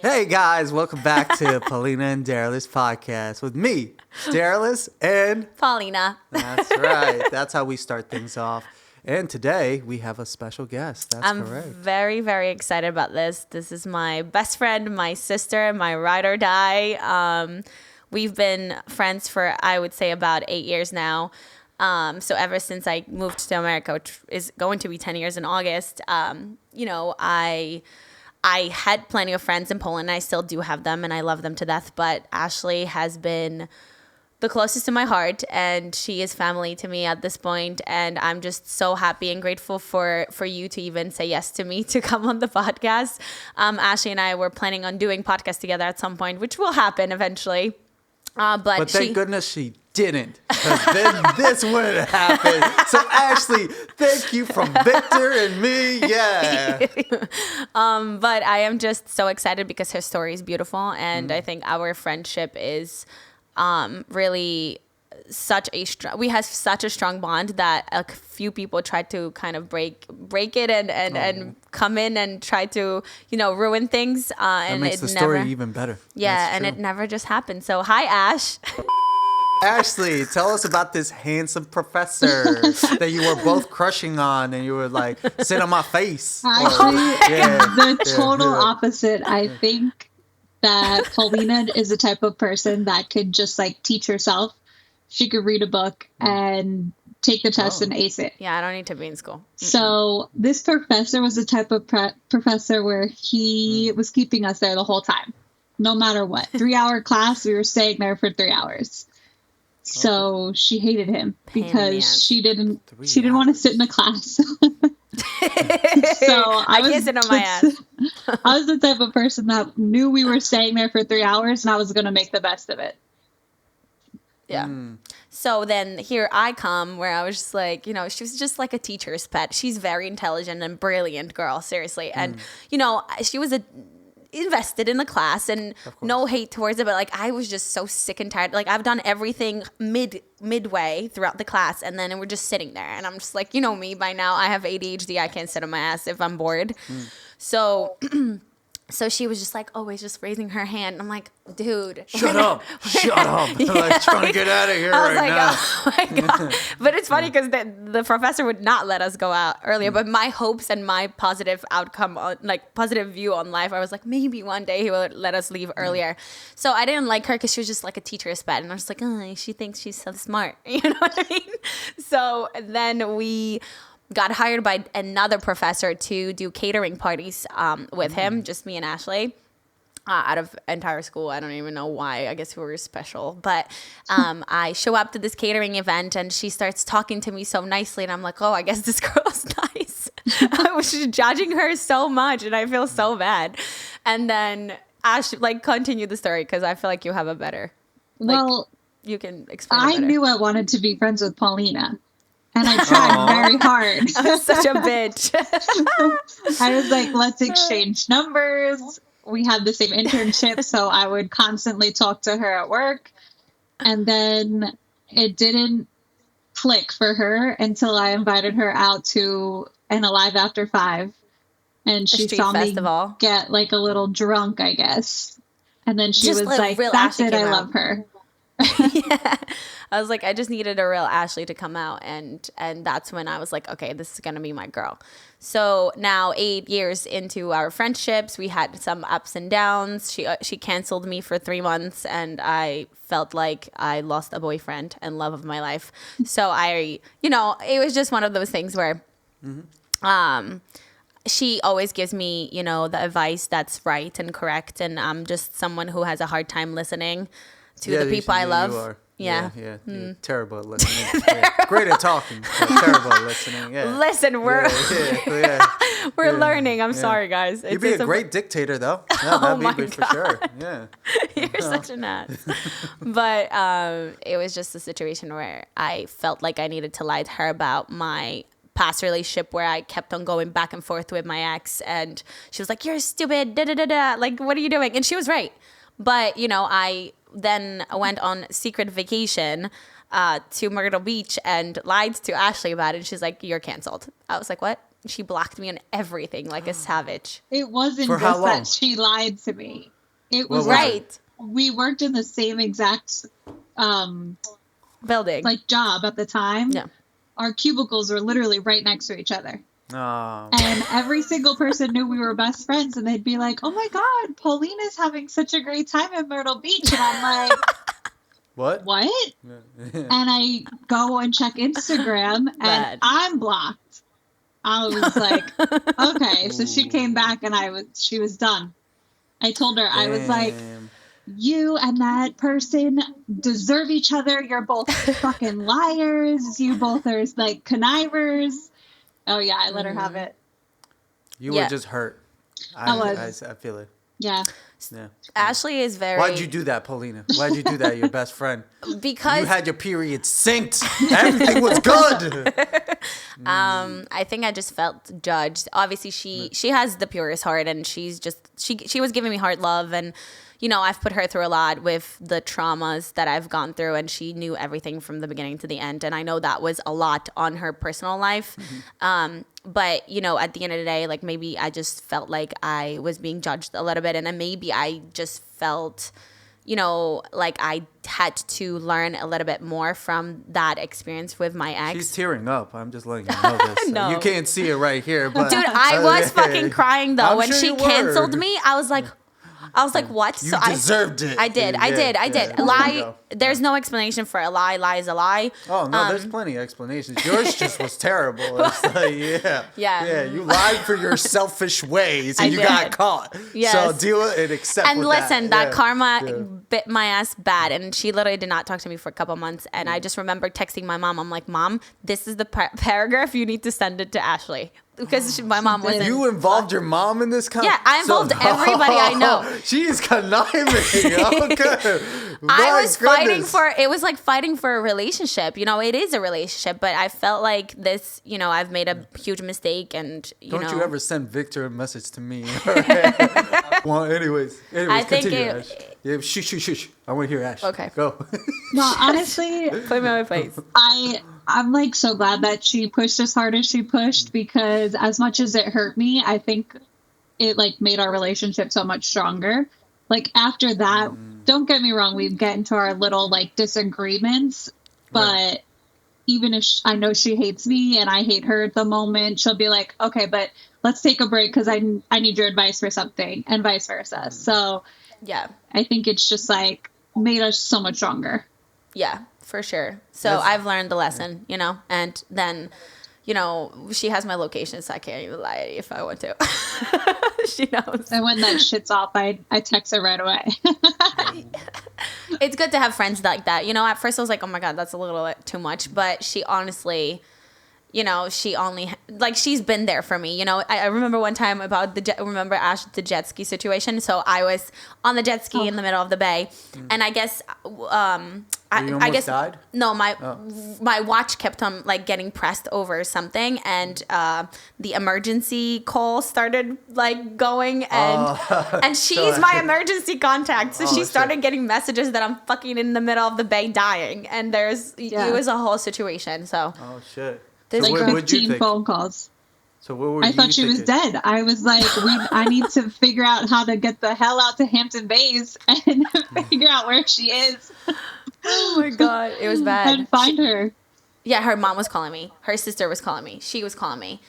Hey guys, welcome back to Paulina and Derlis podcast with me, Derlis, and Paulina. That's right. That's how we start things off. And today we have a special guest. That's correct. I'm very, very excited about this. This is my best friend, my sister, my ride or die. We've been friends for, I would say, about 8 years now. So ever since I moved to America, which is going to be 10 years in August, I had plenty of friends in Poland. I still do have them, and I love them to death. But Ashley has been the closest to my heart, and she is family to me at this point. And I'm just so happy and grateful for you to even say yes to me to come on the podcast. Ashley and I were planning on doing podcasts together at some point, which will happen eventually. But thank goodness she didn't, because then this wouldn't happen. So Ashley, thank you from Victor and me. Yeah. But I am just so excited because her story is beautiful, and I think our friendship is really we have such a strong bond that a few people tried to kind of break it and come in and try to ruin things. And makes the story even better. Yeah, and it never just happened. So hi, Ash. Ashley, tell us about this handsome professor that you were both crushing on, and you were like, sit on my face. Actually, the total opposite. I think that Paulina is the type of person that could just like teach herself. She could read a book and take the test and ace it. Yeah, I don't need to be in school. So this professor was the type of professor where he was keeping us there the whole time, no matter what. 3-hour class, we were staying there for 3 hours. So she hated him because she didn't want to sit in the class. So I can't sit on my ass. I was the type of person that knew we were staying there for 3 hours and I was going to make the best of it. Yeah. So then here I come where I was just like, she was just like a teacher's pet. She's very intelligent and brilliant girl, seriously. And, she was invested in the class, and no hate towards it, but like I was just so sick and tired. Like I've done everything midway throughout the class, and then we're just sitting there, and I'm just like, me by now, I have ADHD. I can't sit on my ass if I'm bored. So so she was just like always just raising her hand. I'm like, dude, shut up. Yeah, like trying to get out of here right now. Oh my God. But it's funny because the professor would not let us go out earlier. But my hopes and my positive outcome, positive view on life, I was like, maybe one day he will let us leave earlier. So I didn't like her because she was just like a teacher's pet. And I was like, she thinks she's so smart. You know what I mean? So then we got hired by another professor to do catering parties with him, just me and Ashley, out of entire school. I don't even know why. I guess we were special. But I show up to this catering event, and she starts talking to me so nicely. And I'm like, I guess this girl's nice. I was just judging her so much, and I feel so bad. And then Ash, continue the story, because I feel like you have a better. You can explain it better. I knew I wanted to be friends with Paulina. And I tried very hard. I'm such a bitch. I was like, let's exchange numbers. We had the same internship, so I would constantly talk to her at work. And then it didn't click for her until I invited her out to an Alive After 5. And she saw festival. Me get like a little drunk, I guess. And then she was like, that's it, I love her. Yeah. I was like, I just needed a real Ashley to come out, and that's when I was like, okay, this is gonna be my girl. So now 8 years into our friendships, we had some ups and downs. She canceled me for 3 months, and I felt like I lost a boyfriend and love of my life. So it was just one of those things where she always gives me, the advice that's right and correct, and I'm just someone who has a hard time listening to the people I love. You are. Yeah. You're terrible at listening. Great at talking, but terrible at listening. Yeah. Listen, we're learning. I'm sorry, guys. You'd be a great dictator, though. Yeah, that'd be for sure. Yeah. You're such an ass. But it was just a situation where I felt like I needed to lie to her about my past relationship, where I kept on going back and forth with my ex, and she was like, "You're stupid, da da da da. Like, what are you doing?" And she was right. But I then went on secret vacation to Myrtle Beach and lied to Ashley about it. And she's like, "You're canceled." I was like, "What?" she blocked me on everything like a savage. It wasn't For how just long? that she lied to me. It What was was Right. we worked in the same exact Building. like job at the time. Yeah. Our cubicles were literally right next to each other. Oh, And every single person knew we were best friends, and they'd be like, "Oh my God, Paulina's having such a great time in Myrtle Beach." And I'm like, what? "What?" And I go and check Instagram, and Bad. I'm blocked. I was like, "Okay." So she came back, and she was done. I told her, I was like, Damn. "You and that person deserve each other. You're both fucking liars. You both are like connivers." Oh yeah, I let her have it. You Yeah. were just hurt. I was. I feel it. Yeah. Yeah. Ashley is very... Why'd you do that, Paulina? Why'd you do that, your best friend? Because... You had your period synced. Everything was good. I think I just felt judged. Obviously, she has the purest heart, and she's just she was giving me hard love, and you know, I've put her through a lot with the traumas that I've gone through, and she knew everything from the beginning to the end, and I know that was a lot on her personal life. But you know, at the end of the day, like maybe I just felt like I was being judged a little bit, and then maybe I just felt, you know, like I had to learn a little bit more from that experience with my ex. She's tearing up. I'm just letting you know this. No. You can't see it right here, but Dude, I was fucking crying though. I'm When sure she you were. canceled me, I was like, what? You deserved it. I did. Yeah, I did. yeah. Lie. There's no explanation for a lie. Lie is a lie. Oh no, there's plenty of explanations. Yours just was terrible. It's like, Yeah. you lied for your selfish ways, and I you did. got caught. Yes. So deal with it, accept. And with listen, that Yeah. karma Yeah. bit my ass bad, and she literally did not talk to me for a couple months. And I just remember texting my mom. I'm like, Mom, this is the paragraph. You need to send it to Ashley. Because my mom wasn't. You involved your mom in this? Yeah, I involved everybody I know. She's conniving. Okay. I was fighting goodness. for, it was like fighting for a relationship. You know, it is a relationship, but I felt like this, you know, I've made a huge mistake, and, Don't know. you ever send Victor a message to me. Well, anyways, I think continue, it- Ash. Yeah, shush. I want to hear Ash. Okay. Go. No, honestly, Put me on my face. I'm like so glad that she pushed as hard as she pushed, because as much as it hurt me, I think it like made our relationship so much stronger. Like after that, don't get me wrong, we'd get into our little like disagreements, but Right. even if I know she hates me and I hate her at the moment, she'll be like, okay, but let's take a break because I need your advice for something, and vice versa. So Yeah. I think it's just like made us so much stronger. Yeah, for sure. So That's- I've learned the lesson, you know, and then, you know, she has my location, so I can't even lie if I want to. She knows. And when that shit's off, I text her right away. It's good to have friends like that. You know, at first I was like, oh my God, that's a little bit too much. But she honestly, you know, she only, like, she's been there for me. You know, I remember one time about remember Ash, the jet ski situation. So I was on the jet ski in the middle of the bay. And I guess, You I almost guess, died? no, my watch kept on like getting pressed over something, and the emergency call started like going, and she's my emergency contact, so she shit. started getting messages that I'm fucking in the middle of the bay dying, and it was a whole situation. So Oh shit. There's So Like what would you 15 think? phone calls. So what were I you thought she was thinking? dead. I was like, I need to figure out how to get the hell out to Hampton Bays and figure out where she is oh my God, it was bad. and find her. Yeah, her mom was calling me. Her sister was calling me. She was calling me.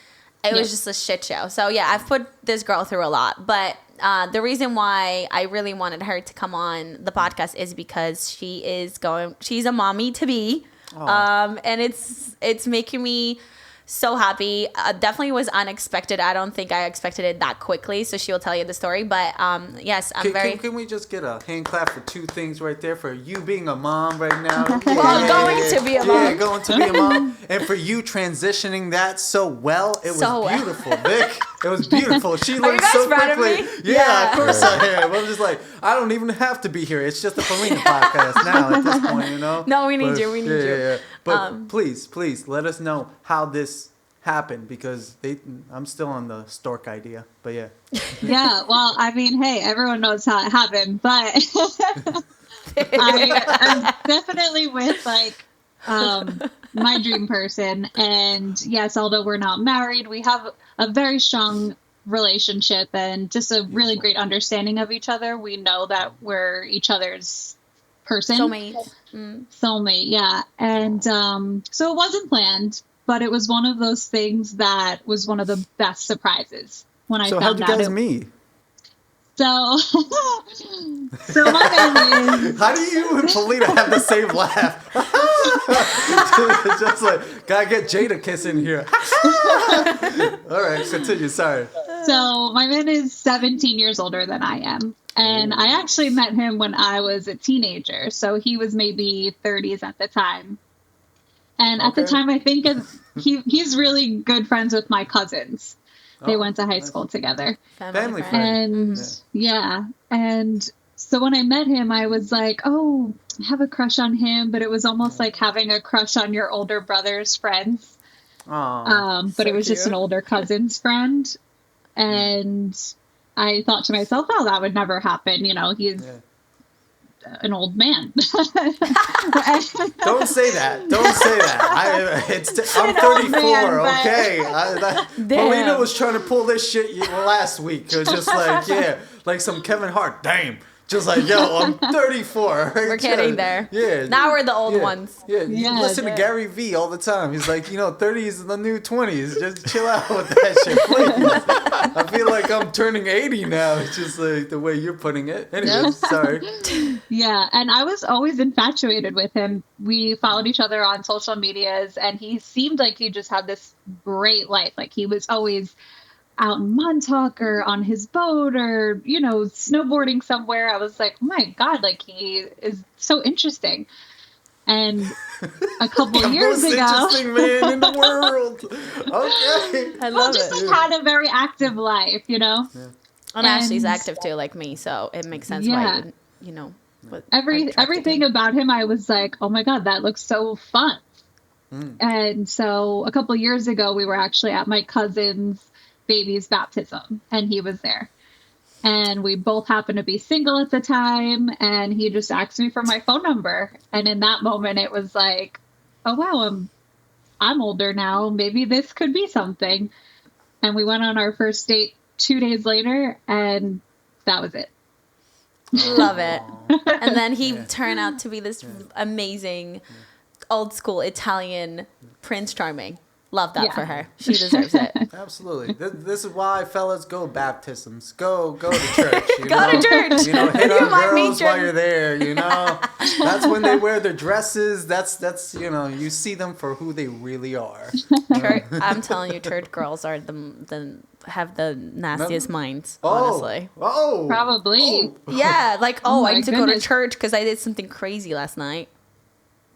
It was just a shit show. So yeah, I've put this girl through a lot. But the reason why I really wanted her to come on the podcast is because she's a mommy to be. And it's making me so happy. Definitely was unexpected. I don't think I expected it that quickly. So she will tell you the story. But yes, I'm Can we just get a hand clap for two things right there? For you being a mom right now. Going to be a mom. Yeah, going to be a mom. And for you transitioning that so well. It was So well. beautiful, Vic. It was beautiful. She you learned guys so proud of quickly. me? Yeah, Yeah. of course I am. I'm just like, I don't even have to be here. It's just a Paulina podcast now at this point, you know? No, we need you. We need you. Yeah. But please let us know how this happened, because I'm still on the stork idea. But yeah. Yeah, well, I mean, hey, everyone knows how it happened, but I'm definitely with like my dream person. And yes, although we're not married, we have a very strong relationship and just a really great understanding of each other. We know that we're each other's person. Soulmate, yeah. And so it wasn't planned, but it was one of those things that was one of the best surprises when I found out. So how'd you guys meet? So my family is... How do you and Paulina have the same laugh? Just like, gotta get Jada kiss in here. All right, continue, sorry. So my man is 17 years older than I am. And I actually met him when I was a teenager. So he was maybe 30s at the time. And at the time, I think he's really good friends with my cousins. They went to high school together. Family friend. And yeah. And so when I met him, I was like, oh, I have a crush on him. But it was almost like having a crush on your older brother's friends. But so it was just an older cousin's friend. And I thought to myself, oh, that would never happen. You know, he's an old man. Don't say that. Don't say that. I'm 34, okay? Paulina was trying to pull this shit last week. It was just like, like some Kevin Hart. Damn. Just like, yo, I'm 34. We're getting there. Yeah. Now we're the old ones. Yeah. You listen to Gary Vee all the time. He's like, 30 is the new 20s. Just chill out with that shit, please. I feel like I'm turning 80 now. It's just like the way you're putting it. Anyways, sorry. Yeah. And I was always infatuated with him. We followed each other on social medias, and he seemed like he just had this great life. Like he was always out in Montauk or on his boat or, snowboarding somewhere. I was like, oh my God, like he is so interesting. And a couple years ago, interesting man in the world. Okay. I love it. Just had a very active life, And Ashley's active too, like me. So it makes sense why, everything about him, I was like, oh my God, that looks so fun. And so a couple years ago, we were actually at my cousin's baby's baptism, and he was there, and we both happened to be single at the time, and he just asked me for my phone number. And in that moment, it was like, oh wow, I'm older now, maybe this could be something. And we went on our first date 2 days later, and that was it. Love it. And then he turned out to be this amazing old school Italian Prince Charming. Love that for her. She deserves it. Absolutely. This is why fellas go baptisms. Go to church. Go to church. Hit on girls while you're there. That's when they wear their dresses. That's you see them for who they really are. I'm telling you, church girls are have the nastiest minds. Honestly. Oh. Probably. Oh. Yeah. Like I need to go to church because I did something crazy last night.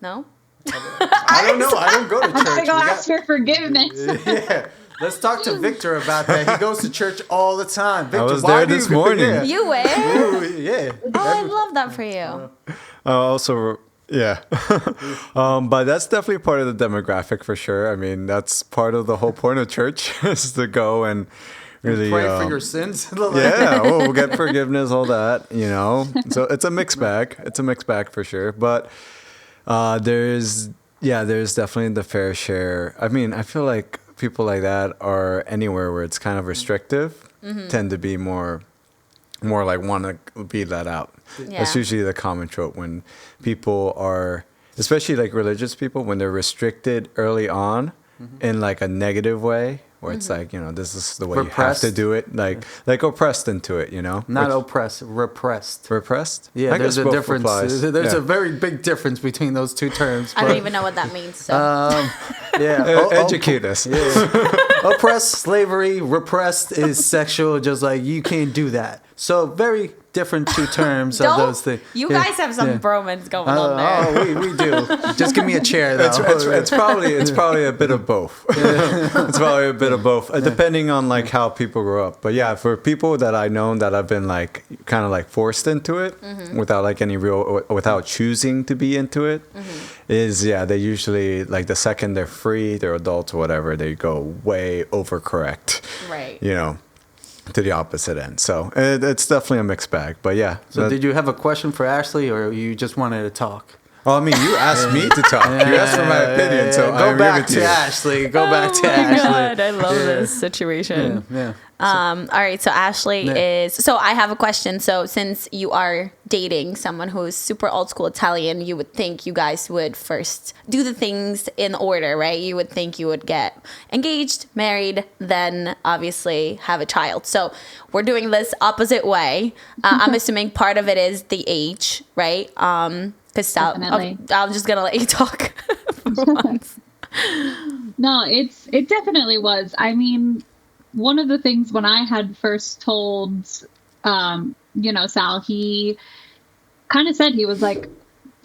No. I don't know. I don't go to church. I go ask for forgiveness. Yeah. Let's talk to Victor about that. He goes to church all the time. Victor, I was there this morning. Yeah. You were? Yeah. Oh, I love that for you. Also, yeah. But that's definitely part of the demographic for sure. I mean, that's part of the whole point of church is to go and really pray for your sins. We'll get forgiveness, all that, So it's a mixed bag. It's a mixed bag for sure. But there's definitely the fair share. I mean, I feel like people like that are anywhere where it's kind of restrictive, tend to be more like want to be let out. Yeah. That's usually the common trope when people are, especially like religious people, when they're restricted early on in like a negative way. Where it's like, this is the way repressed. You have to do it. Like oppressed into it, Not oppressed, repressed. Repressed? Yeah, there's a difference. Applies. There's a very big difference between those two terms. I don't even know what that means. So. Educate us. Yeah. Oppressed, slavery, repressed is sexual, just like you can't do that. So very different two terms of those things. You guys have some bromance going on there. Oh, we do. Just give me a chair, though. It's probably a bit of both. It's probably a bit of both, depending on like how people grow up. But yeah, for people that I know that have been like kind of like forced into it without like without choosing to be into it, they usually like the second they're free, they're adults or whatever, they go way overcorrect. Right. To the opposite end. So it's definitely a mixed bag. But yeah. So did you have a question for Ashley, or you just wanted to talk? Well, I mean, you asked me to talk. You asked for my opinion, so Go I back agree to with you. Ashley. Go back to Oh my Ashley. God, I love this situation. Yeah. All right, so Ashley Yeah. so I have a question. So since you are dating someone who's super old school Italian, you would think you guys would first do the things in order, right? You would think you would get engaged, married, then obviously have a child. So we're doing this opposite way. I'm assuming part of it is the age, right? Because Definitely. I'm just gonna let you talk for once. No, it definitely was. I mean, one of the things when I had first told, Sal, he kind of said, he was like,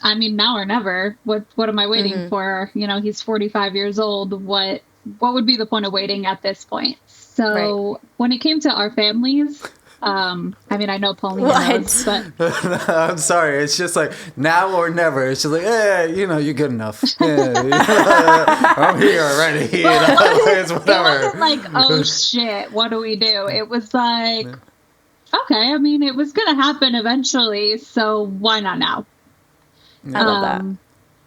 I mean, now or never. What am I waiting for? He's 45 years old. What would be the point of waiting at this point? So when it came to our families, I mean, I know Paulina knows, but I'm sorry. It's just like now or never. It's just like, you're good enough. Yeah, I'm here already. It's it whatever. wasn't like, oh shit, what do we do? It was like, okay, I mean, it was going to happen eventually, so why not now? I love that.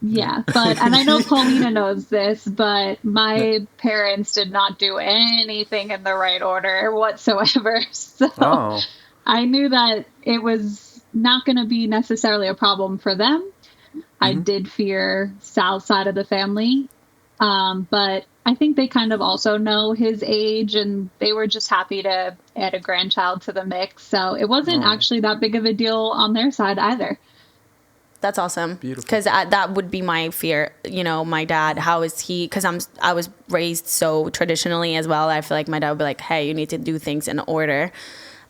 Yeah, and I know Paulina knows this, but my parents did not do anything in the right order whatsoever. So I knew that it was not going to be necessarily a problem for them. I did fear Sal's side of the family, but I think they kind of also know his age, and they were just happy to add a grandchild to the mix. So it wasn't actually that big of a deal on their side either. That's awesome. Beautiful. Because that would be my fear. My dad, how is he? Because I was raised so traditionally as well. I feel like my dad would be like, hey, you need to do things in order.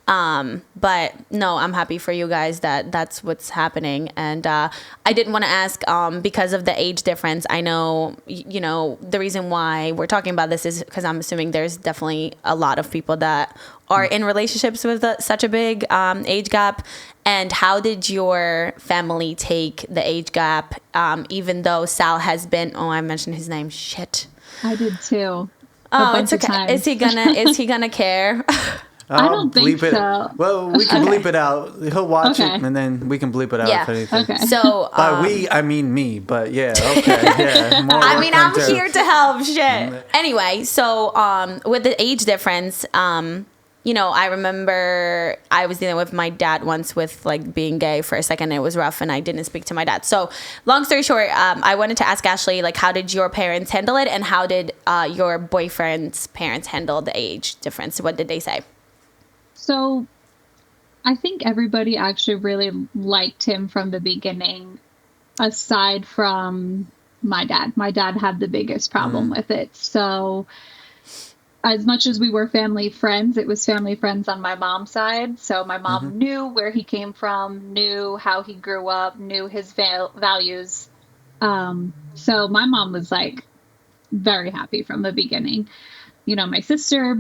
But no, I'm happy for you guys that that's what's happening. And I didn't want to ask because of the age difference. I know, the reason why we're talking about this is because I'm assuming there's definitely a lot of people that are in relationships with such a big age gap. And how did your family take the age gap, even though Sal has been, I mentioned his name, shit. I did too. Oh, it's okay. Is he gonna care? I don't think bleep so. Well, we can bleep it out. He'll watch it, and then we can bleep it out if anything. Okay. So By we, I mean me, but yeah, okay, yeah. I mean, I'm here to help. Shit. Anyway, so with the age difference, I remember I was dealing with my dad once with like being gay for a second. It was rough, and I didn't speak to my dad. So long story short, I wanted to ask Ashley, like, how did your parents handle it, and how did your boyfriend's parents handle the age difference? What did they say? So I think everybody actually really liked him from the beginning, aside from my dad. My dad had the biggest problem with it. So as much as we were family friends, it was family friends on my mom's side. So my mom knew where he came from, knew how he grew up, knew his values. So my mom was like very happy from the beginning. My sister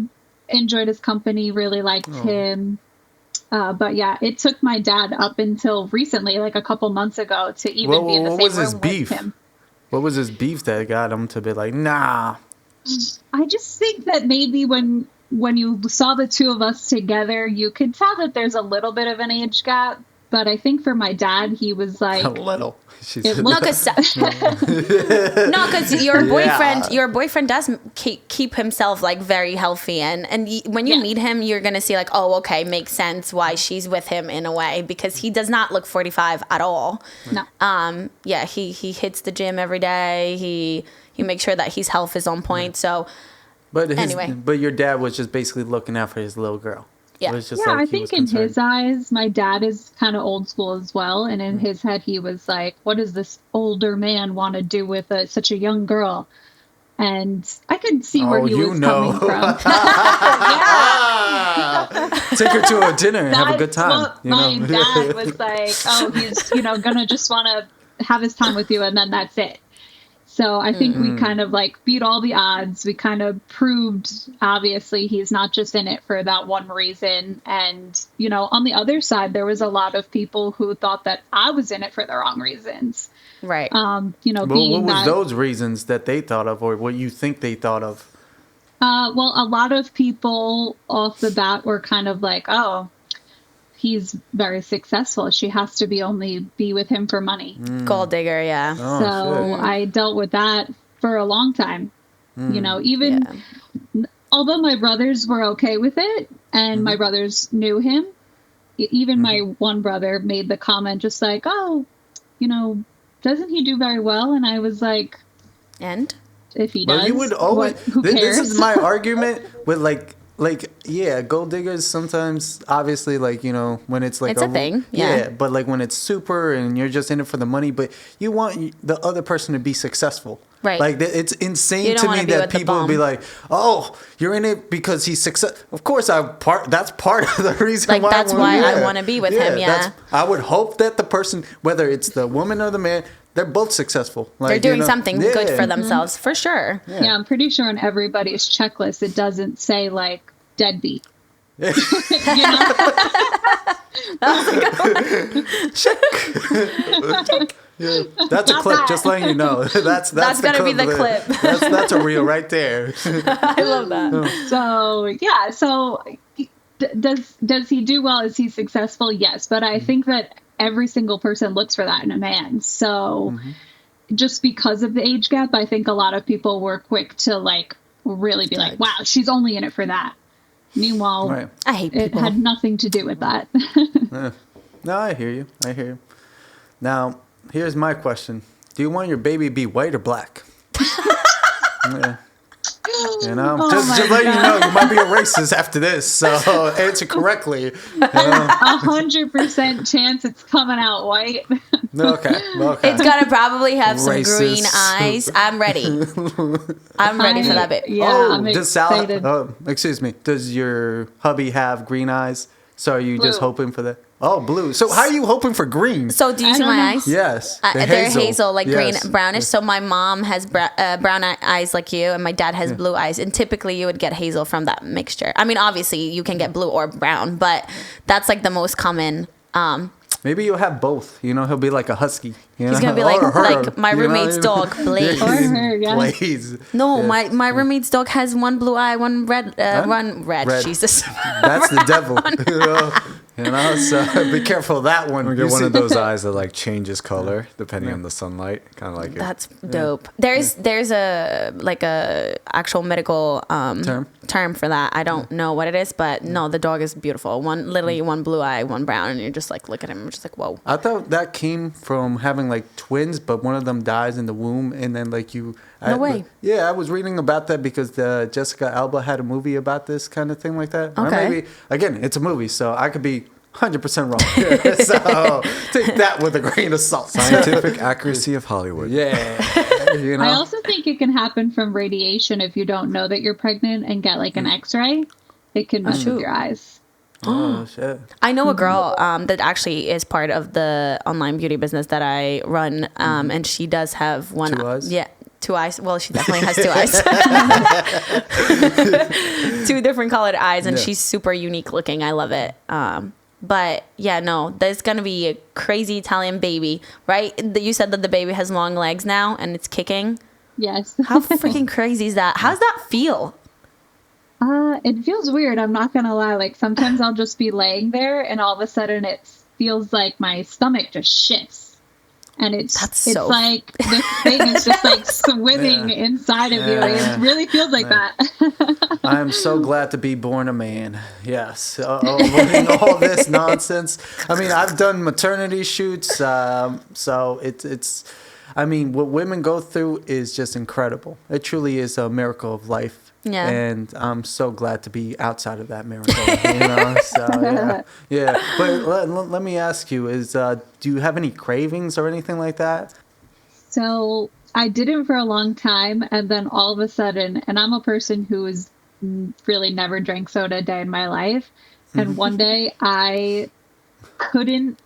enjoyed his company, really liked him. But yeah, it took my dad up until recently, like a couple months ago, to even be in the same room with him. What was his beef that got him to be like, nah? I just think that maybe when you saw the two of us together, you could tell that there's a little bit of an age gap. But I think for my dad, he was like a little. No, because your boyfriend does keep himself like very healthy, and when you meet him, you're gonna see like, oh, okay, makes sense why she's with him in a way, because he does not look 45 at all. No. He hits the gym every day. He makes sure that his health is on point. So, but your dad was just basically looking out for his little girl. Yeah, I think in his eyes, my dad is kind of old school as well. And in his head, he was like, what does this older man want to do with such a young girl? And I could see where he was coming from. Take her to a dinner and have a good time. My dad was like, oh, he's, going to just want to have his time with you, and then that's it. So I think we kind of like beat all the odds. We kind of proved, obviously, he's not just in it for that one reason. And, on the other side, there was a lot of people who thought that I was in it for the wrong reasons. Right. What was those reasons that they thought of, or what you think they thought of? Well, a lot of people off the bat were kind of like, oh, he's very successful. She has to be with him for money. Gold digger, yeah. Oh, So shit. I dealt with that for a long time. You know, even although my brothers were okay with it and my brothers knew him, even my one brother made the comment just like, oh, you know, doesn't he do very well? And I was like, And? if he But does, you would always. who cares? This is my argument with yeah, gold diggers sometimes, obviously, like, you know, when it's like It's a thing, yeah. but like when it's super and you're just in it for the money, but you want the other person to be successful. Right. Like, it's You insane don't to wanna me be that with the people will be bum. like, oh, you're in it because he's success. Of course, that's part of the reason Like, why that's why I wanna be with him, yeah. I would hope that the person, whether it's the woman or the man, they're both successful. Like, They're doing you know, something good for themselves, for sure. Yeah, I'm pretty sure on everybody's checklist it doesn't say like deadbeat. You know? Yeah, that's a Not clip. that. Just letting you know. That's Gotta be the clip. That's a reel right there. I love that. So yeah, so does he do well? Is he successful? Yes, but I think that every single person looks for that in a man. So just because of the age gap, I think a lot of people were quick to like really be like, wow, she's only in it for that. Meanwhile, Right. I hate it people. had nothing to do with that. No, I hear you. Now, here's my question: do you want your baby to be white or black? Yeah. You know, Oh just my letting you know, God. you might be a racist after this. So answer correctly. You know? 100% chance it's coming out white. Okay. It's gonna probably have some green Racist. eyes. I'm ready. I'm ready for that bit. Yeah, I'm does Sal? excited. Excuse me. Does your hubby have green eyes? So are you just Blue. hoping for that? Oh, blue. So how are you hoping for green? So do you I see don't my know. eyes? Yes. They're hazel, like Yes. green, brownish. So my mom has brown eyes like you, and my dad has blue eyes. And typically, you would get hazel from that mixture. I mean, obviously, you can get blue or brown, but that's like the most common. Maybe you'll have both. You know, he'll be like a husky. You He's know? gonna be like Or her, my you know? roommate's dog, Blaze. Or her, yeah. Blaze. No, Yeah. my roommate's dog has one blue eye, one red, one red. Red. Jesus. That's the devil. You know, so be careful of that one. We You get one see- of those eyes that like changes color depending on the sunlight, kind of like it. That's dope. There's a like a actual medical term for that. I don't know what it is, but no, the dog is beautiful. One blue eye, one brown, and you're just like look at him, you're just like whoa. I thought that came from having like twins, but one of them dies in the womb, and then like you. No way. Yeah, I was reading about that because Jessica Alba had a movie about this kind of thing like that. Or Okay. maybe again, it's a movie, so I could be 100% wrong. So take that with a grain of salt. Scientific accuracy of Hollywood. Yeah, you know. I also think it can happen from radiation if you don't know that you're pregnant and get like an X-ray. It can mess with your eyes. Oh shit. I know a girl that actually is part of the online beauty business that I run, and she does have one. Two eyes? Yeah, 2 eyes. Well, she definitely has 2 eyes. 2 different colored eyes, and Yeah. she's super unique looking. I love it. But yeah, no, there's gonna be a crazy Italian baby, right? You said that the baby has long legs now and it's kicking. Yes. How freaking crazy is that? How does that feel? It feels weird. I'm not gonna lie. Like sometimes I'll just be laying there, and all of a sudden it feels like my stomach just shifts, and it's like this thing is just like swimming inside of you. It really feels like that. I am so glad to be born a man. Yes. Avoiding all this nonsense. I mean, I've done maternity shoots, so it's. I mean, what women go through is just incredible. It truly is a miracle of life. Yeah. And I'm so glad to be outside of that miracle. You know. So yeah. But let me ask you: do you have any cravings or anything like that? So I didn't for a long time, and then all of a sudden, and I'm a person who has really never drank soda a day in my life, and one day I couldn't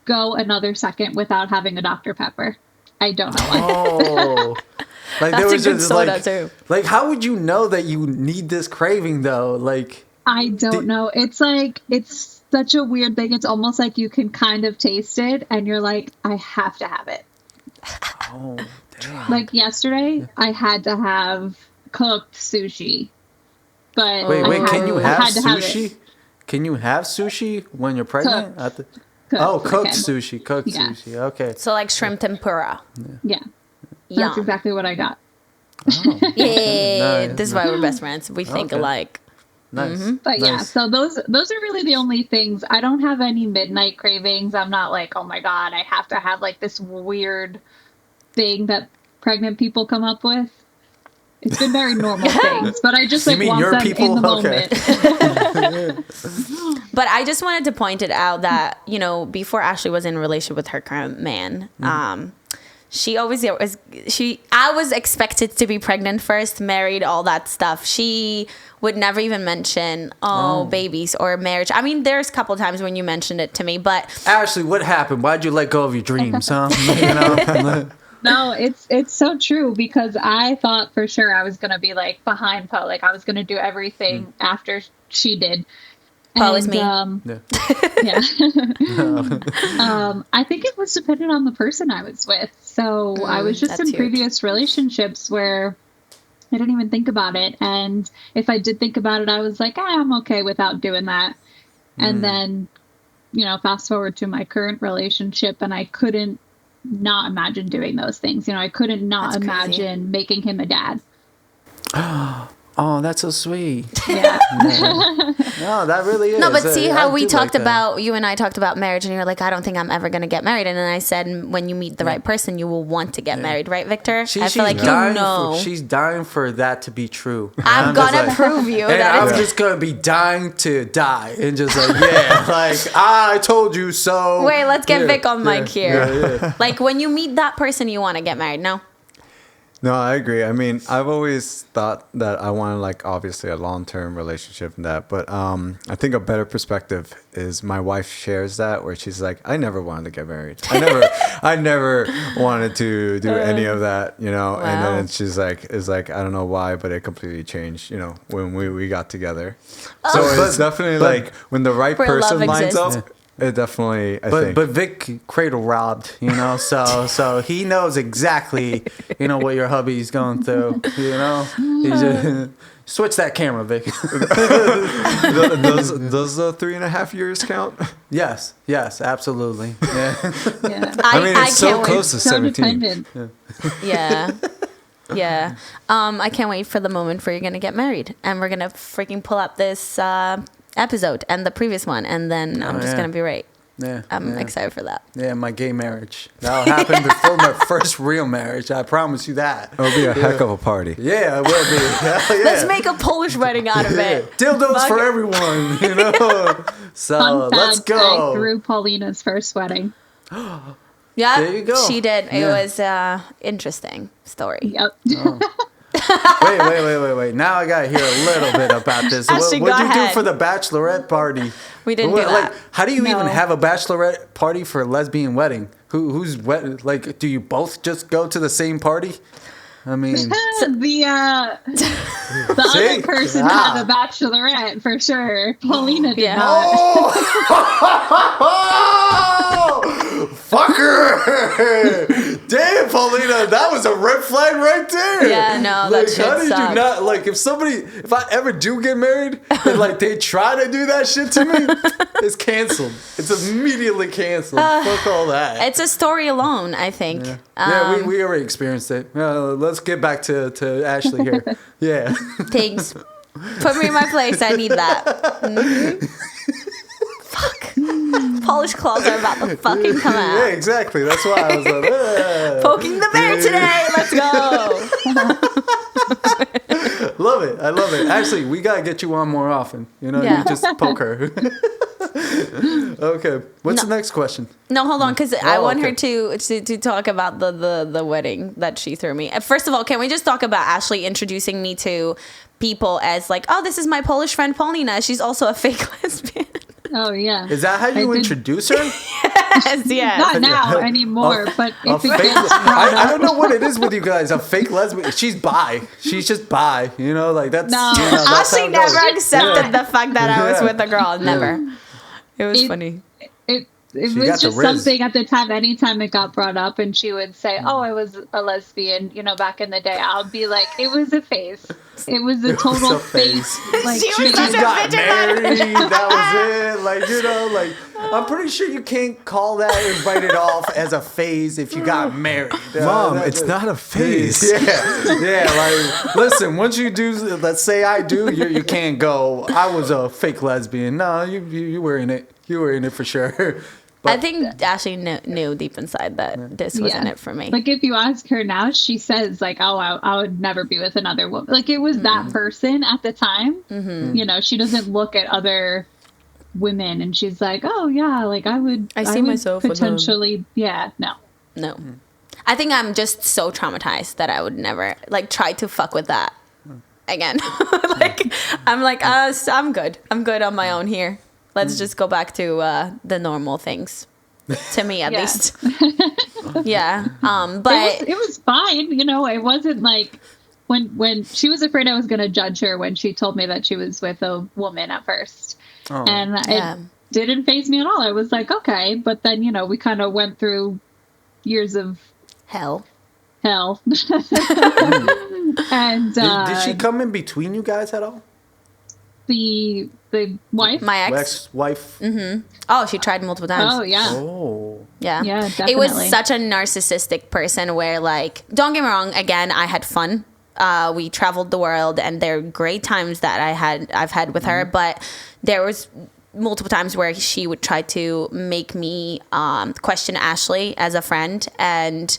go another second without having a Dr. Pepper. I don't know why. Oh. Like That's there was a good just soda too. Like how would you know that you need this craving though? Like I don't know. It's like, it's such a weird thing. It's almost like you can kind of taste it and you're like, I have to have it. oh damn. Like yesterday, I had to have cooked sushi. But Wait, I can you have had to have sushi? it. can you have sushi when you're pregnant? Cooked. Cooked Okay. sushi. Cooked Yeah. sushi. Okay. So like shrimp tempura. Yeah. Yum. That's exactly what I got. Yeah, Nice. this is why we're best friends. We think Okay. alike. Nice. But yeah, Nice. so those are really the only things. I don't have any midnight cravings. I'm not like, oh my God, I have to have like this weird thing that pregnant people come up with. It's been very normal things, but I just You like mean want your them people? in the Okay. moment. But I just wanted to point it out that, you know, before Ashley was in a relationship with her current man, she always I was expected to be pregnant first, married, all that stuff. She would never even mention babies or marriage. I mean, there's a couple times when you mentioned it to me, but Ashley, what happened? Why'd you let go of your dreams, huh? You know? No, it's so true because I thought for sure I was gonna be like behind Poe, like I was gonna do everything after she did. Poe is me. Yeah. Yeah. I think it was dependent on the person I was with. So I was just that's in huge. previous relationships where I didn't even think about it. And if I did think about it, I was like, I'm okay without doing that. And then, you know, fast forward to my current relationship and I couldn't not imagine doing those things. You know, I couldn't not That's crazy. imagine making him a dad. Oh, that's so sweet. Yeah. No, that really is. no, but see I how do we like talked that. about, you and I talked about marriage and you're like, I don't think I'm ever going to get married. And then I said, when you meet the right person, you will want to get married. Right, Victor? I feel like you know. She's dying for that to be true. I'm just going to like- prove you And that I'm it's just gonna be dying to die and just like, yeah, like I told you so. Wait, let's get Yeah, Vic on mic here. Yeah. Like when you meet that person, you want to get married. No? No, I agree. I mean, I've always thought that I wanted, like, obviously a long-term relationship and that, but I think a better perspective is my wife shares that, where she's like, I never wanted to get married. I never wanted to do any of that, you know. And Wow. then she's like, I don't know why, but it completely changed, you know, when we got together. So it's definitely like when the right Where love person lines exists. up. It definitely, I But think. but Vic cradle robbed, you know, so he knows exactly, you know, what your hubby's going through, you know. He just switch that camera, Vic. does 3.5 years count? Yes, absolutely. Yeah. Yeah. I mean, it's so can't wait. close to So 17. dependent. Yeah. Yeah. I can't wait for the moment where you're going to get married. And we're going to freaking pull up this episode and the previous one. And then I'm just yeah. going to be right. Yeah. I'm yeah. excited for that. Yeah, my gay marriage. That'll happen before my first real marriage. I promise you that. It'll be a heck of a party. Yeah, it will be. Hell yeah. Let's make a Polish wedding out of it. Dildos Fuck for it. everyone, you know. So Fun let's fact, go. I threw Paulina's first wedding. Yeah, There you go. she did. It Yeah. was interesting story. Yep. Wait. Now I gotta hear a little bit about this. Ashley, What'd go you do ahead. for the bachelorette party? We didn't do Like, that. how do you even No. have a bachelorette party for a lesbian wedding? Who's wed? Like, do you both just go to the same party? I mean, The other person had a bachelorette for sure. Paulina did Yeah. not. oh, fucker! Damn, Paulina, that was a red flag right there. Yeah, no, that like, shit how did sucked. you not like? If I ever do get married, and like they try to do that shit to me, it's canceled. It's immediately canceled. Fuck all that. It's a story alone, I think. Yeah, we already experienced it. Let's get back to Ashley here. Yeah. Thanks. Put me in my place. I need that. Mhm. Fuck. Polish claws are about to fucking come Yeah, out. exactly. That's why I was like, Poking the bear today. Let's go. love it. I love it. Actually, we gotta get you on more often. You know, Yeah. you just poke her. Okay. What's the next question? No, hold on, because I want okay. her to talk about the wedding that she threw me. First of all, can we just talk about Ashley introducing me to people as like, oh, this is my Polish friend Paulina. She's also a fake lesbian. Oh yeah. Is that how you did- introduce her? yes. Not now anymore, but A if it fake, gets brought I up, don't know what it is with you guys. A fake lesbian. She's bi. She's just bi. You know, like that's. No. You know, that's how Ashley it goes. never accepted Yeah. the fact that I was Yeah. with a girl. Never. It was It- funny. it it She was got the just riz. something at the time. Anytime it got brought up, and she would say, "Oh, I was a lesbian," back in the day, I'll be like, "It was a phase. It was a total a phase. phase." Like She was She such just a got bitch about it. married. That was it. Like, I'm pretty sure you can't call that and write it off as a phase if you got married. Mom, it's not a phase. Yeah. Like, listen, once you do, let's say I do, you can't go, I was a fake lesbian. No, you were in it. You were in it for sure. I think Ashley knew deep inside that this wasn't it for me. Like, if you ask her now, she says, like, "Oh, I would never be with another woman." Like, it was that person at the time. She doesn't look at other women and she's like, "Oh, yeah, like, I would myself with them." potentially, yeah, no. No. I think I'm just so traumatized that I would never, like, try to fuck with that again. Like, I'm like, I'm good. I'm good on my own here. Let's just go back to the normal things. To me, at least. Yeah. But it was fine. It wasn't like when she was afraid I was going to judge her when she told me that she was with a woman at first. Oh. And it didn't faze me at all. I was like, okay. But then, we kind of went through years of hell. And did she come in between you guys at all? The wife? My ex? Ex-wife? Mm-hmm. Oh, she tried multiple times. Oh, yeah. Oh. Yeah. Yeah, definitely. It was such a narcissistic person where, like, don't get me wrong, again, I had fun. We traveled the world, and there are great times that I've had with her, but there was multiple times where she would try to make me question Ashley as a friend and,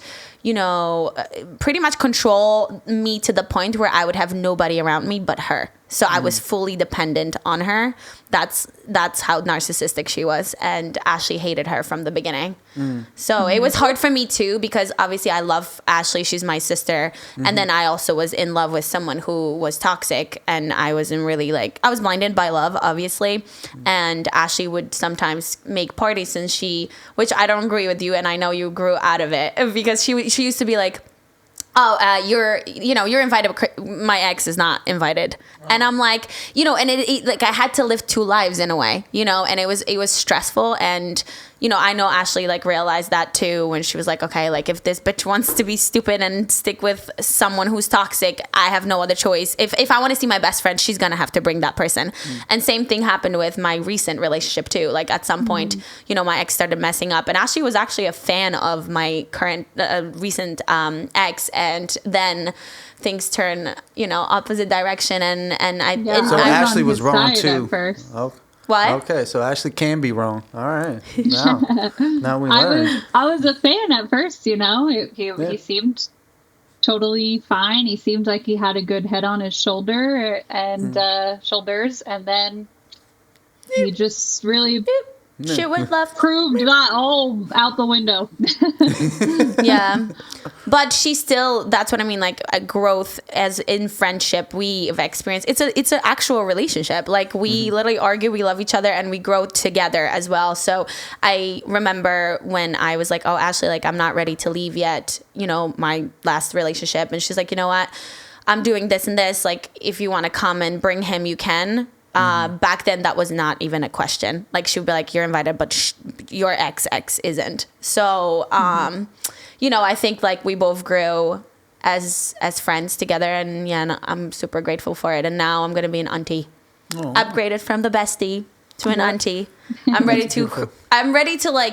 pretty much control me to the point where I would have nobody around me but her. So I was fully dependent on her. That's how narcissistic she was. And Ashley hated her from the beginning. So it was hard for me too, because obviously I love Ashley. She's my sister. And then I also was in love with someone who was toxic. And I wasn't really I was blinded by love, obviously. And Ashley would sometimes make parties which I don't agree with you. And I know you grew out of it, because she used to be like, "Oh, you're invited, but my ex is not invited." And I'm like, and it I had to live two lives in a way, and it was stressful. And, I know Ashley realized that too, when she was like, okay, if this bitch wants to be stupid and stick with someone who's toxic, I have no other choice. If I want to see my best friend, she's going to have to bring that person. And same thing happened with my recent relationship too. At some point, my ex started messing up, and Ashley was actually a fan of my current recent ex. And then things turn, opposite direction. And I... Yeah. So I Ashley was his wrong side too. at first. Oh. What? Okay, so Ashley can be wrong. All right. Now we learn. I was a fan at first, he seemed totally fine. He seemed like he had a good head on his shoulders, and then he just really Shit went left. proved that all out the window. Yeah. But she still, that's what I mean, a growth as in friendship we've experienced. It's an actual relationship. We literally argue, we love each other, and we grow together as well. So I remember when I was like, "Oh, Ashley, I'm not ready to leave yet," my last relationship. And she's like, "You know what? I'm doing this and this. If you want to come and bring him, you can." Back then, that was not even a question. She would be like, "You're invited, but your ex isn't." So, I think we both grew as friends together, and and I'm super grateful for it. And now I'm gonna be an auntie, upgraded from the bestie to an auntie. I'm ready to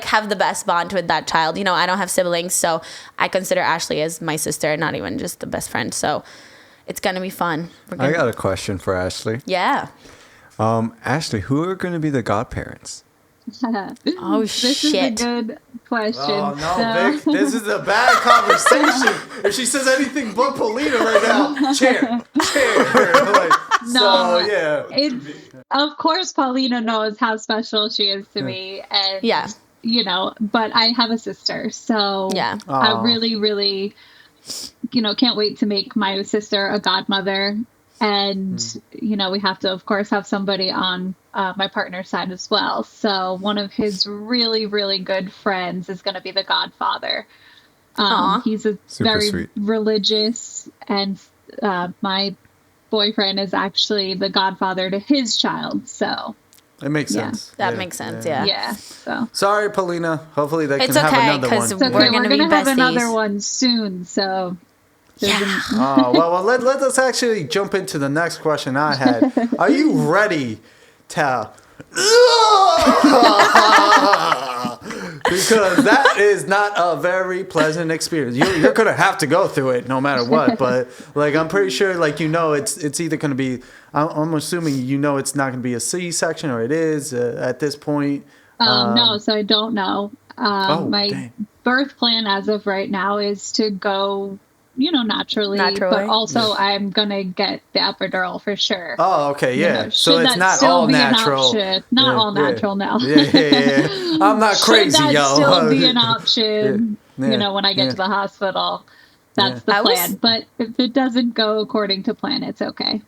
have the best bond with that child. I don't have siblings, so I consider Ashley as my sister, not even just the best friend. So it's gonna be fun. I got a question for Ashley. Yeah. Ashley, who are going to be the godparents? Oh, This is a shit. good question. Oh, no, Vic. This is a bad conversation. If she says anything but Paulina right now, chair. No. So, yeah. Of course, Paulina knows how special she is to me, and Yeah. but I have a sister, so Yeah. I really, really, can't wait to make my sister a godmother. And, we have to, of course, have somebody on my partner's side as well. So one of his really, really good friends is going to be the godfather. He's a Super very sweet. religious, and my boyfriend is actually the godfather to his child. So It makes sense. That makes sense. Yeah. Yeah. So Sorry, Paulina. Hopefully they It's can okay, have another 'cause one. we're gonna be have besties. another one soon. So Well, let us actually jump into the next question I had. Are you ready to... Because that is not a very pleasant experience. You're going to have to go through it no matter what. But, like, I'm pretty sure, like, it's either going to be... I'm assuming it's not going to be a C-section, or it is at this point. no, so I don't know. My dang. birth plan as of right now is to go, naturally. But also I'm going to get the epidural for sure. Oh, okay, yeah. So should it's that not still all be an natural. option? Not all natural now. Yeah. I'm not crazy, should that yo. still be an option, Yeah. when I get to the hospital? That's the I plan. was- But if it doesn't go according to plan, it's okay.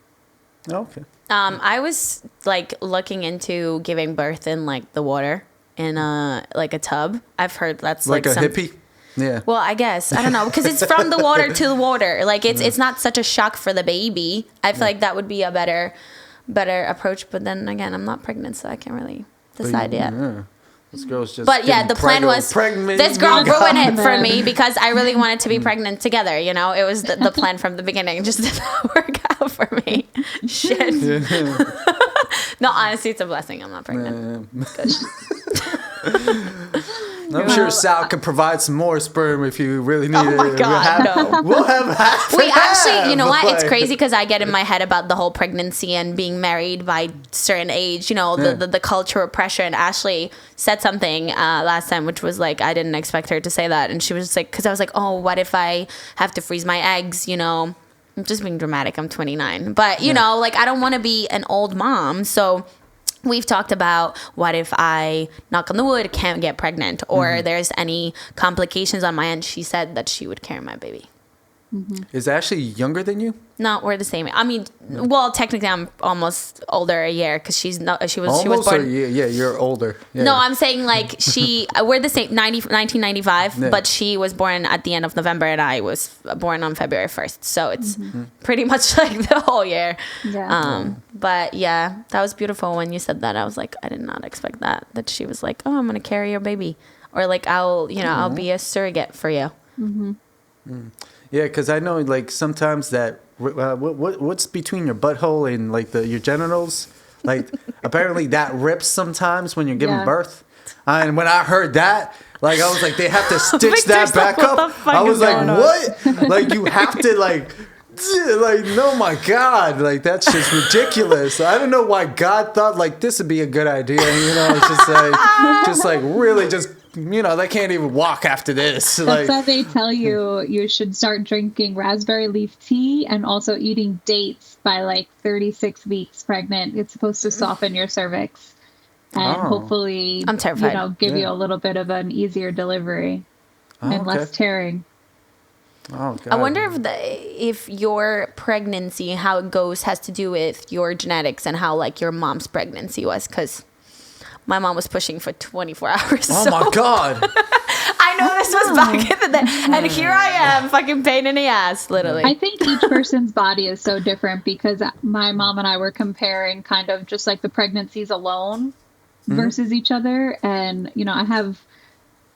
Okay. I was like looking into giving birth in like the water in a tub. I've heard that's Like a some hippie? Yeah. Well, I guess I don't know because it's from the water to the water. Like it's not such a shock for the baby. I feel like that would be a better approach. But then again, I'm not pregnant, so I can't really decide yet. Yeah. This girl's just But yeah, the plan was this girl ruined it for me because I really wanted to be pregnant together. It was the plan from the beginning. It just didn't work out for me. Shit. No, honestly, it's a blessing. I'm not pregnant. I'm sure Sal could provide some more sperm if you really need it. Oh my God, no. We'll have half. We actually, half, you know what? It's like- crazy because I get in my head about the whole pregnancy and being married by certain age, the cultural pressure. And Ashley said something last time, which was like, I didn't expect her to say that. And she was just like, because I was like, oh, what if I have to freeze my eggs, I'm just being dramatic. I'm 29. But, I don't want to be an old mom. So we've talked about what if I, knock on the wood, can't get pregnant or there's any complications on my end. She said that she would carry my baby. Is Ashley younger than you? No, we're the same. I mean, well, technically, I'm almost older a year because she was Almost, born. or yeah, you're older. Yeah. No, I'm saying like we're the same, 1995, Yeah. but she was born at the end of November and I was born on February 1st. So it's pretty much like the whole year. Yeah. But yeah, that was beautiful when you said that. I was like, I did not expect that she was like, oh, I'm going to carry your baby. Or like, I'll be a surrogate for you. Yeah, because I know like sometimes that what's between your butthole and like your genitals, like apparently that rips sometimes when you're giving Yeah. birth. And when I heard that, like I was like, they have to stitch that Victor's like, back what the up. fuck I is was like, going on? what? Like you have to like. No, my God, like that's just ridiculous. I don't know why God thought like this would be a good idea. It's just like really just they can't even walk after this. That's Like, why they tell you should start drinking raspberry leaf tea and also eating dates by like 36 weeks pregnant. It's supposed to soften your cervix and hopefully, I'm terrified. give you a little bit of an easier delivery and less tearing. oh God. I wonder if your pregnancy, how it goes, has to do with your genetics and how like your mom's pregnancy was, because my mom was pushing for 24 hours. Oh so my God. I know this was back in the day, and here I am, fucking pain in the ass, literally. I think each person's body is so different because my mom and I were comparing kind of just like the pregnancies alone versus each other. And, I have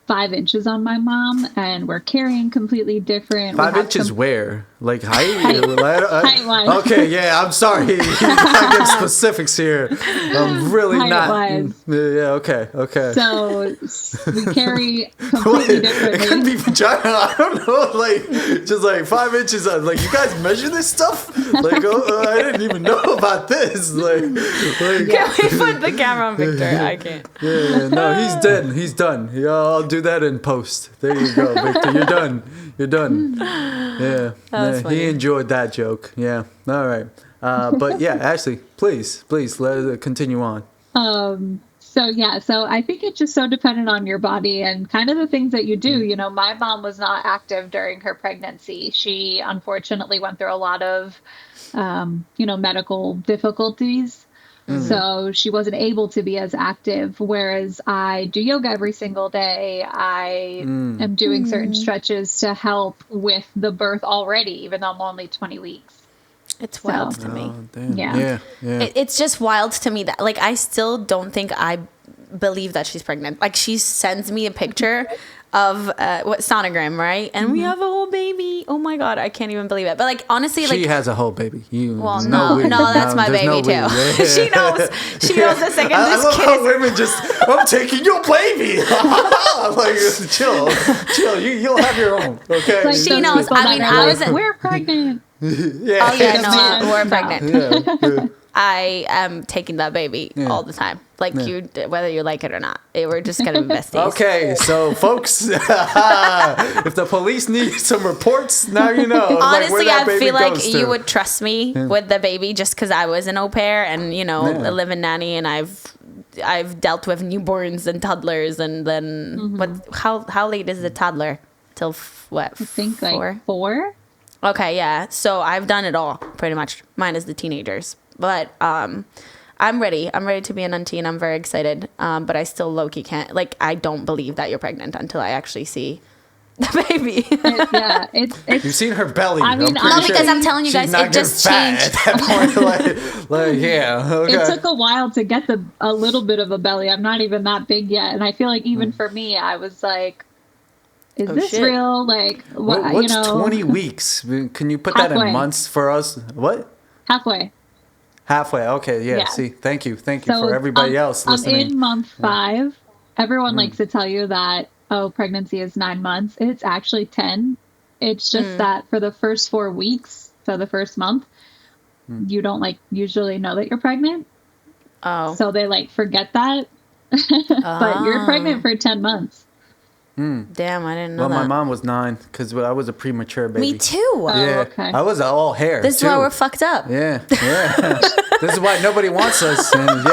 5 inches on my mom and we're carrying completely different. 5 inches where? Like height? Height-wise. Okay, yeah, I'm sorry. You gotta give specifics here. I'm really not. Height-wise. Yeah, okay. So we carry completely It could differently. be vagina. I don't know. Like, just like 5 inches. Like, you guys measure this stuff? Like, I didn't even know about this. Like, Can we put the camera on Victor? I can't. yeah, no, he's dead. He's done. Yeah, I'll do that in post. There you go, Victor. You're done. Yeah. That was Yeah, funny. he enjoyed that joke. Yeah. All right. But yeah, Ashley, please let it continue on. So I think it's just so dependent on your body and kind of the things that you do. My mom was not active during her pregnancy. She unfortunately went through a lot of, medical difficulties. So she wasn't able to be as active, whereas I do yoga every single day. I am doing certain stretches to help with the birth already, even though I'm only 20 weeks. It's wild to me. Oh, damn. Yeah. It's just wild to me that, like, I still don't think I believe that she's pregnant. Like, she sends me a picture of what sonogram, right? And we have a whole baby. Oh my god, I can't even believe it. But like, honestly, like, She has a whole baby. well, no, that's my there's baby no too. we. Yeah. She knows. She knows the second I this love kid how is. women just, I'm taking your baby. Like, chill. You'll have your own. Okay. Like She those knows. people I that mean, are I like, was. we're pregnant. Yeah. Oh yeah, Man, no, we're no. pregnant. Yeah. I am taking that baby all the time. Like whether you like it or not. We're just gonna be besties. Okay, so folks, if the police need some reports, now you know. Like, where Honestly, that I baby feel like goes you to. would trust me with the baby just because I was an au pair and a live-in nanny, and I've dealt with newborns and toddlers, and then how late is the toddler? Till what? I think like 4? 4. Okay, yeah. So I've done it all pretty much. Mine is the teenagers, but I'm ready. I'm ready to be an auntie, and I'm very excited. But I still low-key can't. Like, I don't believe that you're pregnant until I actually see the baby. It's You've seen her belly. I mean, pretty No, sure because I'm telling you she's guys, not it just getting fat changed. at that point. Like, yeah. Okay. it took a while to get a little bit of a belly. I'm not even that big yet, and I feel like even for me, I was like, "Is this shit. real?" Like, what? What's 20 weeks? Can you put that Halfway. in months for us? What? Halfway. Halfway. Okay. Yeah. Yeah. See, thank you So for everybody else I'm listening. in month 5. Everyone likes to tell you that pregnancy is 9 months. It's actually 10. It's just that for the first 4 weeks, so the first month, you don't usually know that you're pregnant. Oh, So they forget that. But you're pregnant for 10 months. damn! I didn't know Well, that. my mom was 9 because I was a premature baby. Me too. Yeah. okay. I was all hair. This is too. why we're fucked up. Yeah. This is why nobody wants us. And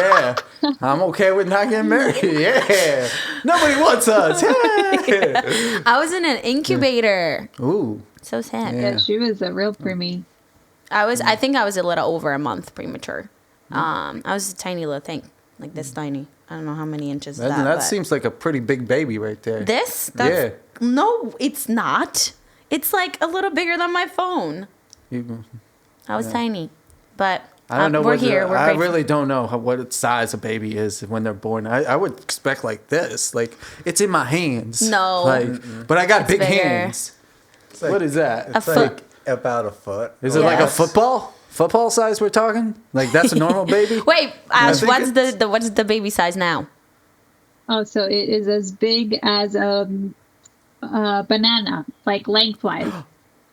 I'm okay with not getting married. Yeah. Nobody wants us. Yeah. I was in an incubator. Ooh. So sad. Yeah, she was a real preemie. I think I was a little over a month premature. I was a tiny little thing, like this tiny. I don't know how many inches That, that that but seems like a pretty big baby right there. This? Yeah. No, it's not. It's like a little bigger than my phone. I was tiny, but I don't know we're what here. We're I grateful. really don't know what size a baby is when they're born. I would expect like this. Like, it's in my hands. No. Like, but I got big bigger. hands. Like, What is that? A foot. about a foot. Is it like a Yes. football? Football size we're talking? Like, that's a normal baby? Wait, Ash, think what's what's the baby size now? Oh, so it is as big as a banana, like lengthwise.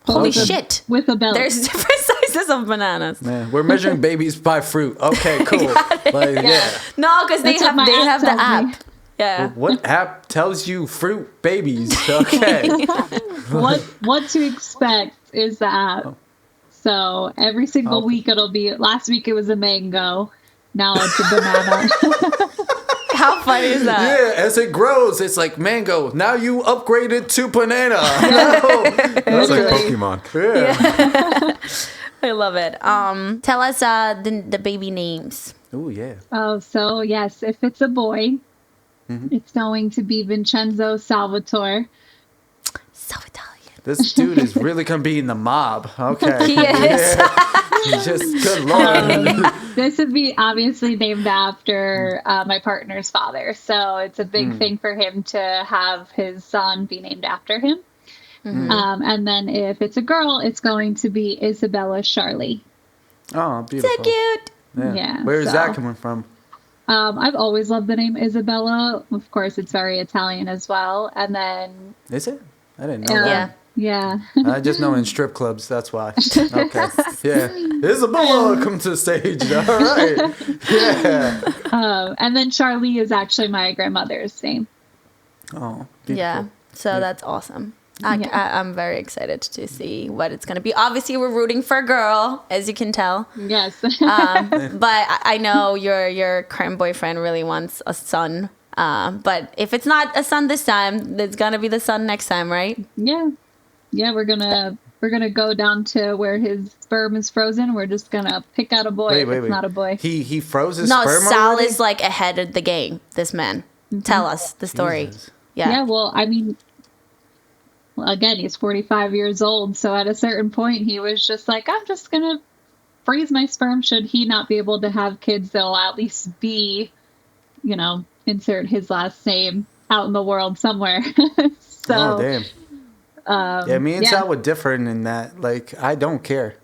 Holy With a- shit. With a belly. There's different sizes of bananas. Man, we're measuring babies by fruit. Okay, cool. Like, yeah. No, because they That's what have my they app have the tells me. app. Yeah. What app tells you fruit babies? Okay. what to expect is the app. So every single week it'll be. Last week it was a mango. Now it's a banana. How funny is that? Yeah, as it grows, it's like mango. Now you upgraded to banana. No. That's like Pokemon. Yeah. I love it. Tell us the baby names. Oh, yeah. Oh, so yes, if it's a boy, it's going to be Vincenzo Salvatore. So Italian. This dude is really going to be in the mob. Okay. He is. Just good lord. This would be obviously named after my partner's father. So it's a big thing for him to have his son be named after him. And then if it's a girl, it's going to be Isabella Charlie. Oh, beautiful. So cute. Yeah, Where is so- that coming from? I've always loved the name Isabella. Of course, it's very Italian as well. And then, Is it? I didn't know Yeah. yeah. that. I just know in strip clubs, that's why. Okay. Yeah. Isabella, come to the stage. All right. Yeah. And then Charlie is actually my grandmother's name. Oh, beautiful. Yeah. So that's awesome. Yeah. I'm very excited to see what it's going to be. Obviously, we're rooting for a girl, as you can tell. Yes. But I know your current boyfriend really wants a son. But if it's not a son this time, it's going to be the son next time, right? Yeah. Yeah, we're gonna go down to where his sperm is frozen. We're just gonna pick out a boy if it's not a boy. He froze his No, sperm Sal already? is like ahead of the game, this man. Tell us the story. Jesus. Yeah, well, I mean, again, he's 45 years old, so at a certain point, he was just like, I'm just gonna freeze my sperm should he not be able to have kids. They'll at least be, insert his last name out in the world somewhere. So, oh damn. Yeah, me and Sal would differ in that. Like, I don't care.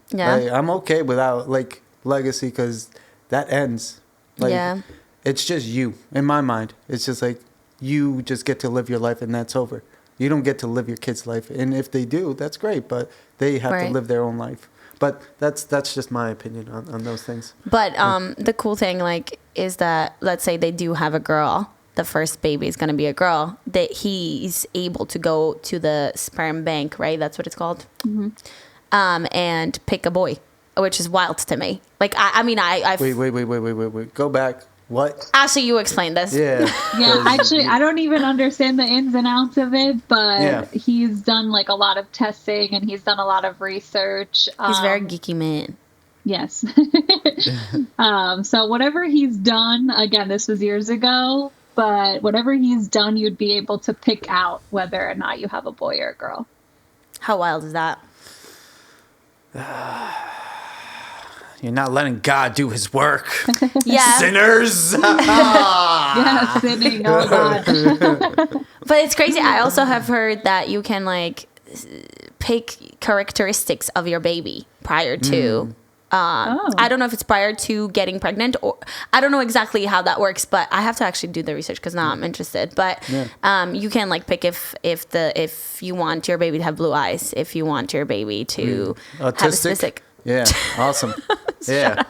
Yeah. Like, I'm okay without like legacy because that ends. Like, Yeah. it's just you in my mind. It's just like you just get to live your life and that's over. You don't get to live your kid's life, and if they do, that's great. But they have to live their own life. But that's just my opinion on those things. But the cool thing, like, is that let's say they do have a girl. The first baby is going to be a girl, that he's able to go to the sperm bank, right? That's what it's called. Mm-hmm. And pick a boy, which is wild to me. Like, I mean, Wait. Go back. What? Actually, you explained this. Yeah. Yeah, actually, I don't even understand the ins and outs of it, but he's done like a lot of testing and he's done a lot of research. He's a very geeky man. Yes. So whatever he's done, again, this was years ago, but whatever he's done, you'd be able to pick out whether or not you have a boy or a girl. How wild is that? You're not letting God do his work. Yeah. Sinners. Yeah, sinning. Oh, God. But it's crazy. I also have heard that you can, like, pick characteristics of your baby prior to. I don't know if it's prior to getting pregnant, or I don't know exactly how that works, but I have to actually do the research because now I'm interested. But you can, like, pick if you want your baby to have blue eyes, if you want your baby to have a specific. Yeah, awesome. Yeah.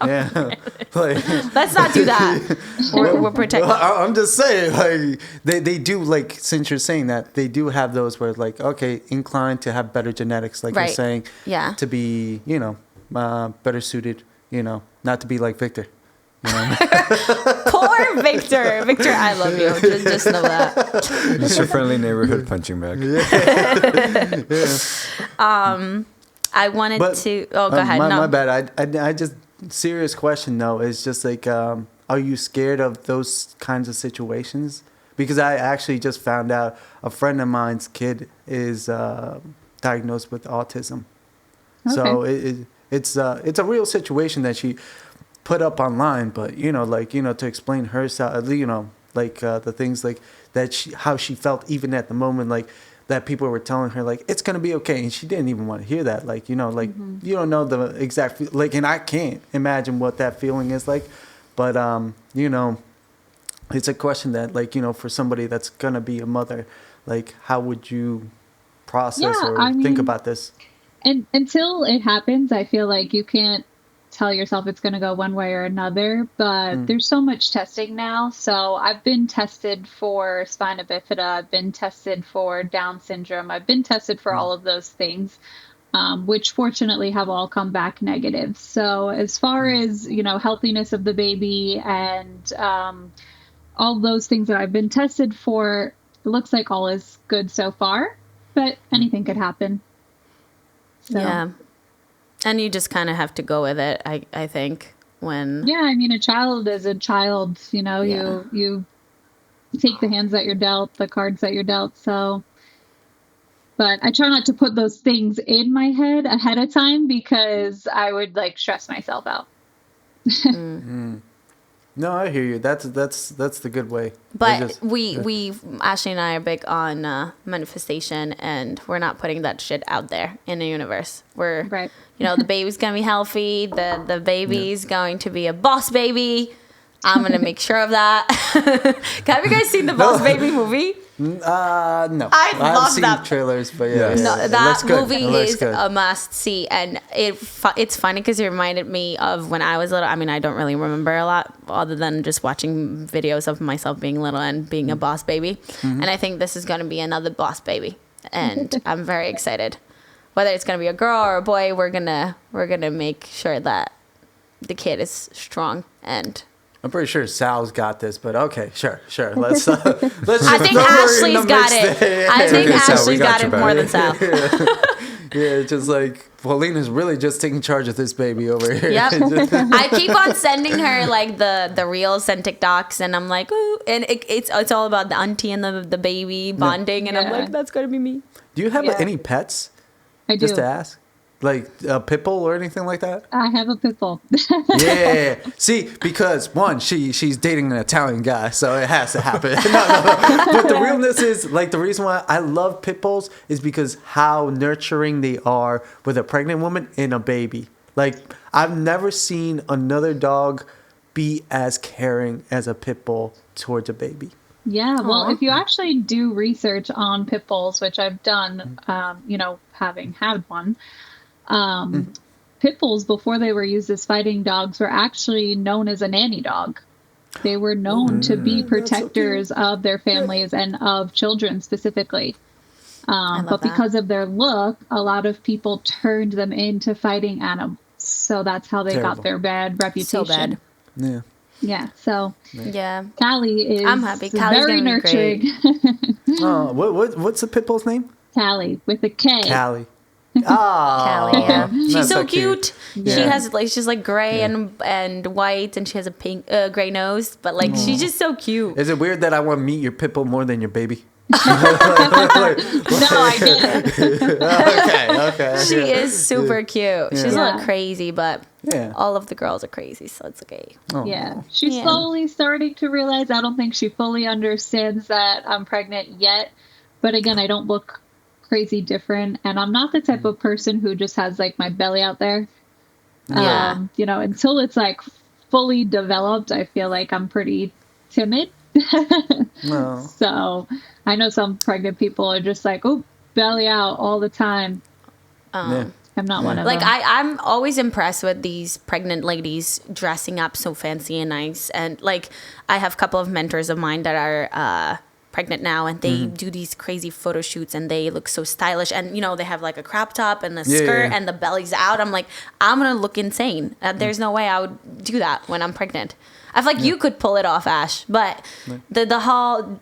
Like, let's not do that. We're protected. I'm just saying, like, they do, like, since you're saying that, they do have those where, like, okay, inclined to have better genetics, like you're saying, to be, better suited, not to be like Victor. Poor Victor. Victor, I love you. Just know that. Mr. Friendly Neighborhood punching bag. I wanted to. Oh, go ahead. My bad. I just serious question though is just like, are you scared of those kinds of situations? Because I actually just found out a friend of mine's kid is diagnosed with autism. Okay. So it's a real situation that she put up online, but to explain herself, the things like that, how she felt even at the moment, like that people were telling her like it's gonna be okay, and she didn't even want to hear that. Like you don't know the exact and I can't imagine what that feeling is like, but it's a question that for somebody that's gonna be a mother, like how would you process think about this? And until it happens, I feel like you can't tell yourself it's going to go one way or another, but there's so much testing now. So I've been tested for spina bifida. I've been tested for Down syndrome. I've been tested for all of those things, which fortunately have all come back negative. So as far as, healthiness of the baby and all those things that I've been tested for, it looks like all is good so far, but anything could happen. So. Yeah. And you just kind of have to go with it, I think, when... Yeah, I mean, a child is a child, you take the hands that you're dealt, the cards that you're dealt, so... But I try not to put those things in my head ahead of time because I would, stress myself out. No, I hear you. That's the good way. But we Ashley and I are big on manifestation, and we're not putting that shit out there in the universe. We're the baby's gonna be healthy. The baby's going to be a boss baby. I'm gonna make sure of that. Have you guys seen the Boss Baby movie? No. I've seen that trailers, but that movie is a must see, and it's funny because it reminded me of when I was little. I mean, I don't really remember a lot other than just watching videos of myself being little and being a boss baby. And I think this is going to be another boss baby, and I'm very excited. Whether it's going to be a girl or a boy, we're gonna make sure that the kid is strong and. I'm pretty sure Sal's got this, but okay, sure. Let's. I think Ashley's got it. I think Ashley's got it more than Sal. Yeah, just like Paulina's really just taking charge of this baby over here. Yep. I keep on sending her the reels and TikToks, and I'm like, ooh, and it's all about the auntie and the baby bonding, and I'm like, that's gonna be me. Do you have any pets? I do. Just to ask. Like a pit bull or anything like that? I have a pit bull. Yeah. See, because one, she's dating an Italian guy, so it has to happen. No. But the realness is, like, the reason why I love pit bulls is because how nurturing they are with a pregnant woman and a baby. Like, I've never seen another dog be as caring as a pit bull towards a baby. Yeah, well, if you actually do research on pit bulls, which I've done, having had one, pit bulls, before they were used as fighting dogs, were actually known as a nanny dog. They were known to be protectors of their families and of children specifically. But because of their look, a lot of people turned them into fighting animals. So that's how they got their bad reputation. So bad. Yeah. Yeah, so yeah, Callie is I'm happy. Callie's very nurturing. Oh, what's the pit bull's name? Callie with a K. Callie. Oh, Callie, yeah. She's that's so cute. Yeah. She has like she's like gray and white, and she has a pink gray nose, but like she's just so cute. Is it weird that I want to meet your pit bull more than your baby? No, I get it. Okay. She is super cute. She's a Yeah. little crazy, but all of the girls are crazy, so it's okay. Oh. Yeah, she's slowly starting to realize. I don't think she fully understands that I'm pregnant yet. But again, I don't look crazy different. And I'm not the type of person who just has like my belly out there. Yeah. Until it's like fully developed, I feel like I'm pretty timid. No. So I know some pregnant people are just like, oh, belly out all the time. I'm not one of Like them. I'm always impressed with these pregnant ladies dressing up so fancy and nice. And like I have a couple of mentors of mine that are pregnant now, and they do these crazy photo shoots, and they look so stylish. And they have like a crop top and a skirt, and the belly's out. I'm like, I'm gonna look insane. There's no way I would do that when I'm pregnant. I feel like you could pull it off, Ash, but the whole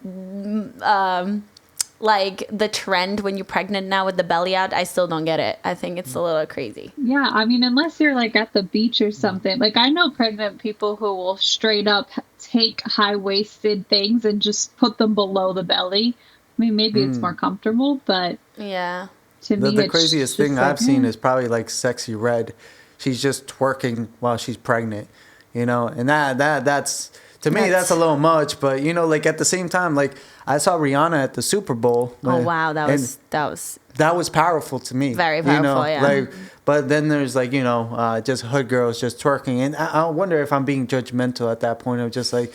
like the trend when you're pregnant now with the belly out, I still don't get it. I think it's a little crazy. Yeah, I mean, unless you're like at the beach or something. Like I know pregnant people who will straight up take high-waisted things and just put them below the belly. I mean, maybe it's more comfortable, but Yeah. to me, The it's craziest just thing like, I've seen is probably like Sexy Red. She's just twerking while she's pregnant, and that's to me that's a little much. But like at the same time, like I saw Rihanna at the Super Bowl. Oh wow, that and was powerful to me. Very powerful, yeah. Like, but then there's like just hood girls just twerking, and I wonder if I'm being judgmental at that point of just like,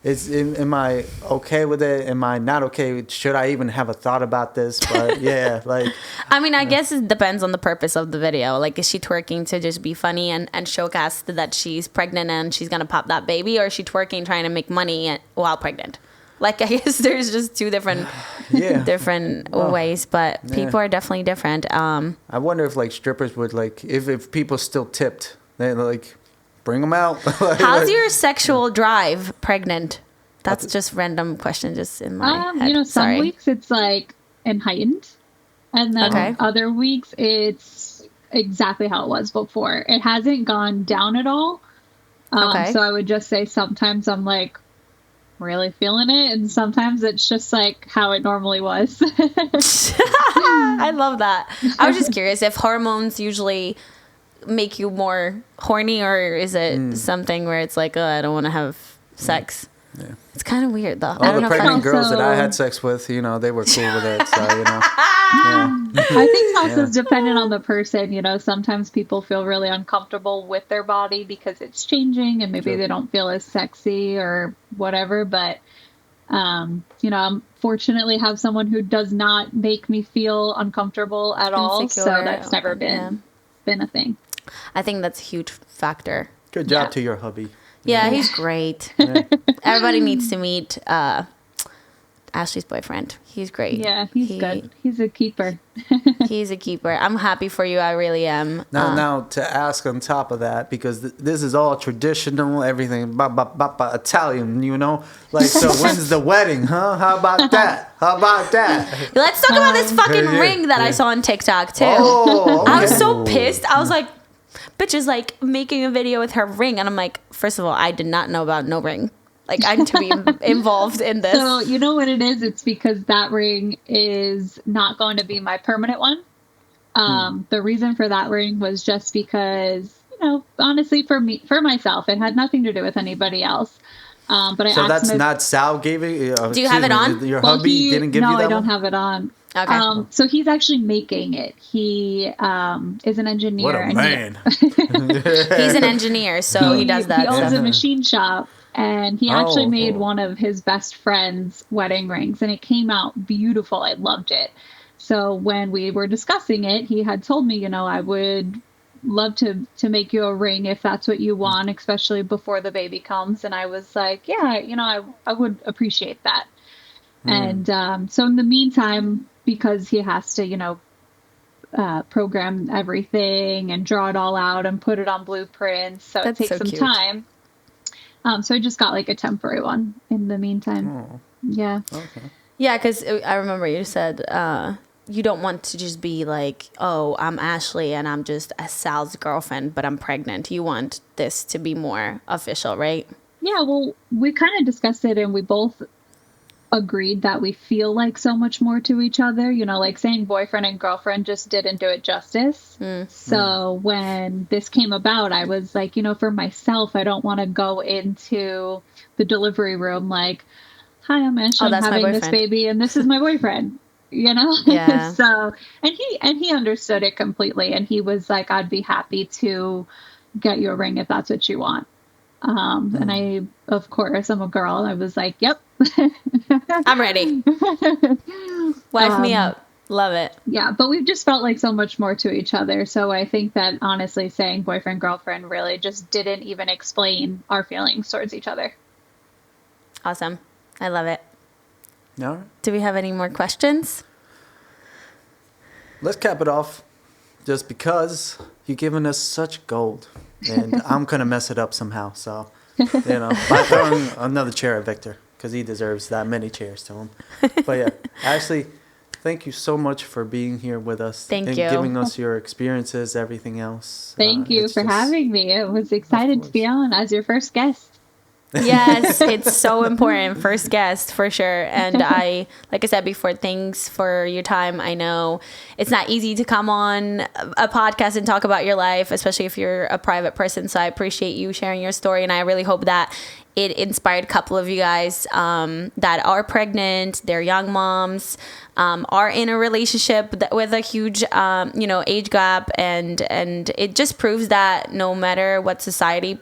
am I okay with it? Am I not okay? Should I even have a thought about this? But yeah, like. I mean, I guess it depends on the purpose of the video. Like, is she twerking to just be funny and showcase that she's pregnant and she's gonna pop that baby, or is she twerking trying to make money while pregnant? Like, I guess there's just two different ways, but people are definitely different. I wonder if like strippers would like if people still tipped, they like bring them out. How's your sexual drive pregnant? That's just random question, just in my head. Some weeks it's like heightened, and then other weeks it's exactly how it was before. It hasn't gone down at all. So I would just say sometimes I'm like really feeling it, and sometimes it's just like how it normally was. I love that. I was just curious if hormones usually make you more horny, or is it something where it's like, oh, I don't want to have sex? Yeah. It's kind of weird though. All the pregnant girls that I had sex with, they were cool with it. So I think also it's dependent on the person. Sometimes people feel really uncomfortable with their body because it's changing, and maybe they don't feel as sexy or whatever. But I fortunately have someone who does not make me feel uncomfortable at all. So that's never been a thing. I think that's a huge factor. Good job to your hubby. Yeah, he's great. Everybody needs to meet Ashley's boyfriend. He's great. Yeah, he's good. He's a keeper. He's a keeper. I'm happy for you. I really am. Now to ask on top of that, because this is all traditional, everything, Italian, Like, so when's the wedding, huh? How about that? Let's talk about this fucking ring that I saw on TikTok, too. Oh, okay. I was so pissed. I was like, bitch is like making a video with her ring, and I'm like, first of all, I did not know about no ring. Like, I need to be involved in this. So you know what it is? It's because that ring is not going to be my permanent one. The reason for that ring was just because, honestly, for myself, it had nothing to do with anybody else. But So that's not Sal gave it. Do you have it on? Your hubby didn't give you that? No, I don't have it on. Okay. So he's actually making it. He is an engineer. What a man! He's an engineer, so he does that. He owns a machine shop, and he actually made one of his best friend's wedding rings, and it came out beautiful. I loved it. So when we were discussing it, he had told me, I would love to make you a ring if that's what you want, especially before the baby comes. And I was like, yeah, I would appreciate that. And so in the meantime, because he has to, program everything and draw it all out and put it on blueprints, so it takes some time. So I just got like a temporary one in the meantime. Yeah. Okay. Yeah, because I remember you said you don't want to just be like, oh, I'm Ashley and I'm just a Sal's girlfriend, but I'm pregnant. You want this to be more official, right? Yeah, well, we kind of discussed it and we both agreed that we feel like so much more to each other. Like saying boyfriend and girlfriend just didn't do it justice. So when this came about, I was like, for myself, I don't want to go into the delivery room like, hi, I'm Ashley, I'm having this baby and this is my boyfriend. Yeah. So and he understood it completely, and he was like, I'd be happy to get you a ring if that's what you want. And I, of course, I'm a girl. I was like, yep. I'm ready. Wife me up. Love it. Yeah, but we've just felt like so much more to each other. So I think that honestly saying boyfriend, girlfriend really just didn't even explain our feelings towards each other. Awesome. I love it. No. Do we have any more questions? Let's cap it off. Just because you're giving us such gold, and I'm gonna mess it up somehow. So, by throwing another chair at Victor because he deserves that many chairs to him. But yeah, Ashley, thank you so much for being here with us. Thank you. Giving us your experiences, everything else. Thank you for having me. I was excited to be on as your first guest. Yes, it's so important. First guest, for sure. And like I said before, thanks for your time. I know it's not easy to come on a podcast and talk about your life, especially if you're a private person. So I appreciate you sharing your story. And I really hope that it inspired a couple of you guys that are pregnant, they're young moms, are in a relationship with a huge, age gap. And it just proves that no matter what society,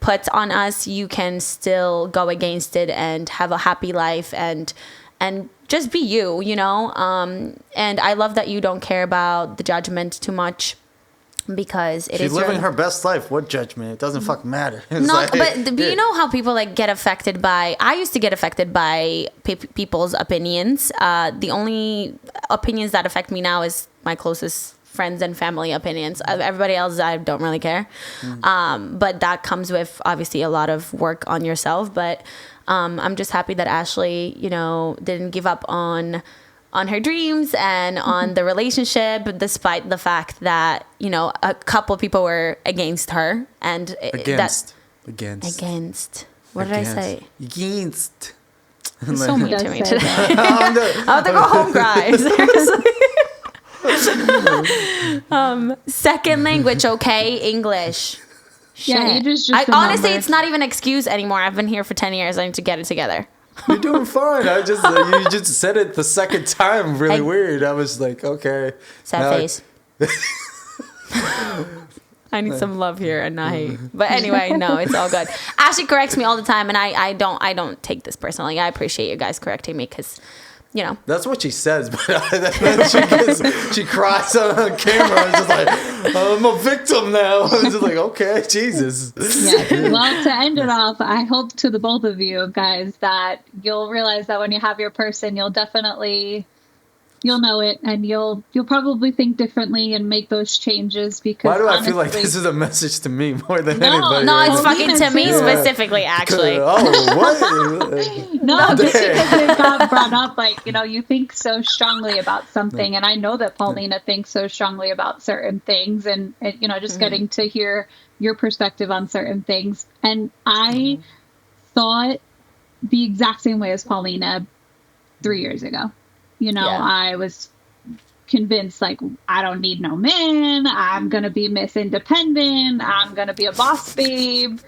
puts on us, you can still go against it and have a happy life and just be you, and I love that you don't care about the judgment too much, because she's living her best life. What judgment? It doesn't fucking matter. It's but you know how people get affected by, I used to get affected by people's opinions. The only opinions that affect me now is my closest friends and family opinions. Everybody else, I don't really care. But that comes with obviously a lot of work on yourself. But I'm just happy that Ashley, didn't give up on her dreams and on the relationship, despite the fact that, a couple people were against her and against. What did I say? Against. You're so mean to me today. I have to go home, guys. Seriously. Second language, okay? English. Yeah, Shit. you just honestly, it's not even an excuse anymore. I've been here for 10 years. I need to get it together. You're doing fine. You just said it the second time really weird. I was like, okay. Sad face. I need some love here and not hate. But anyway, no, it's all good. Ashley corrects me all the time, and I don't take this personally. I appreciate you guys correcting me because, That's what she says, but then she cries on camera. It's just like, I'm a victim now. It's just like, okay, Jesus. Yeah. Well, to end it off, I hope to the both of you guys that you'll realize that when you have your person, you'll know it, and you'll probably think differently and make those changes. Because why do I feel like this is a message to me more than anybody? No, it's fucking to me specifically, actually. What? No, just because it got brought up, you think so strongly about something, and I know that Paulina thinks so strongly about certain things, and just getting to hear your perspective on certain things. And I thought the exact same way as Paulina 3 years ago. I was convinced like, I don't need no man. I'm going to be Miss Independent. I'm going to be a boss babe.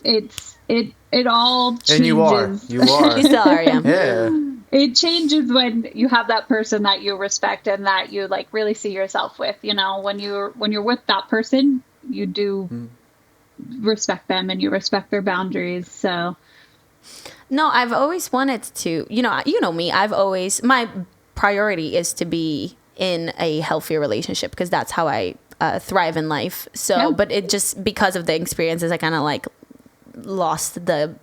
It all changes. And you are. You still are, yeah. Yeah. It changes when you have that person that you respect and that you like really see yourself with, you know, when you're with that person, you do respect them and you respect their boundaries. So no, I've always wanted to, you know me, my priority is to be in a healthier relationship because that's how I thrive in life. So, Yeah. but it just, because of the experiences, I kind of like lost the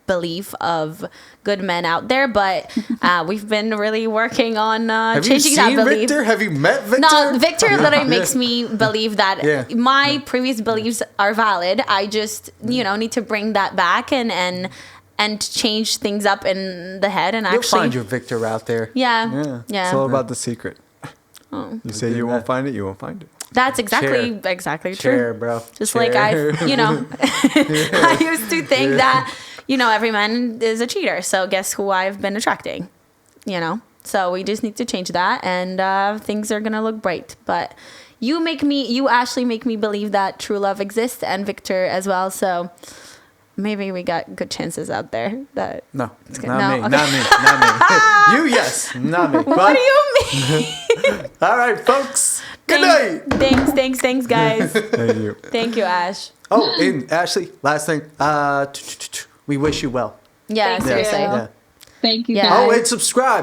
belief of good men out there, but we've been really working on changing that belief. Victor? Have you met Victor? No, Victor literally makes me believe that my previous beliefs are valid. I just, need to bring that back and change things up in the head and You'll actually find your Victor out there. Yeah. It's all about the secret. Oh. You say you won't find it, you won't find it. That's exactly Chair, true. bro. Just Chair. like I used to think that, every man is a cheater. So guess who I've been attracting, So we just need to change that and things are going to look bright. But you Ashley make me believe that true love exists and Victor as well. So maybe we got good chances out there. That No, okay. not me. You, yes, not me. What do you mean? All right, folks. Good night. Thanks, guys. Thank you. Thank you, Ash. Oh, and Ashley, last thing. We wish you well. Yeah, Thank seriously. you. Yeah. Thank you, Yeah. guys. Oh, and subscribe.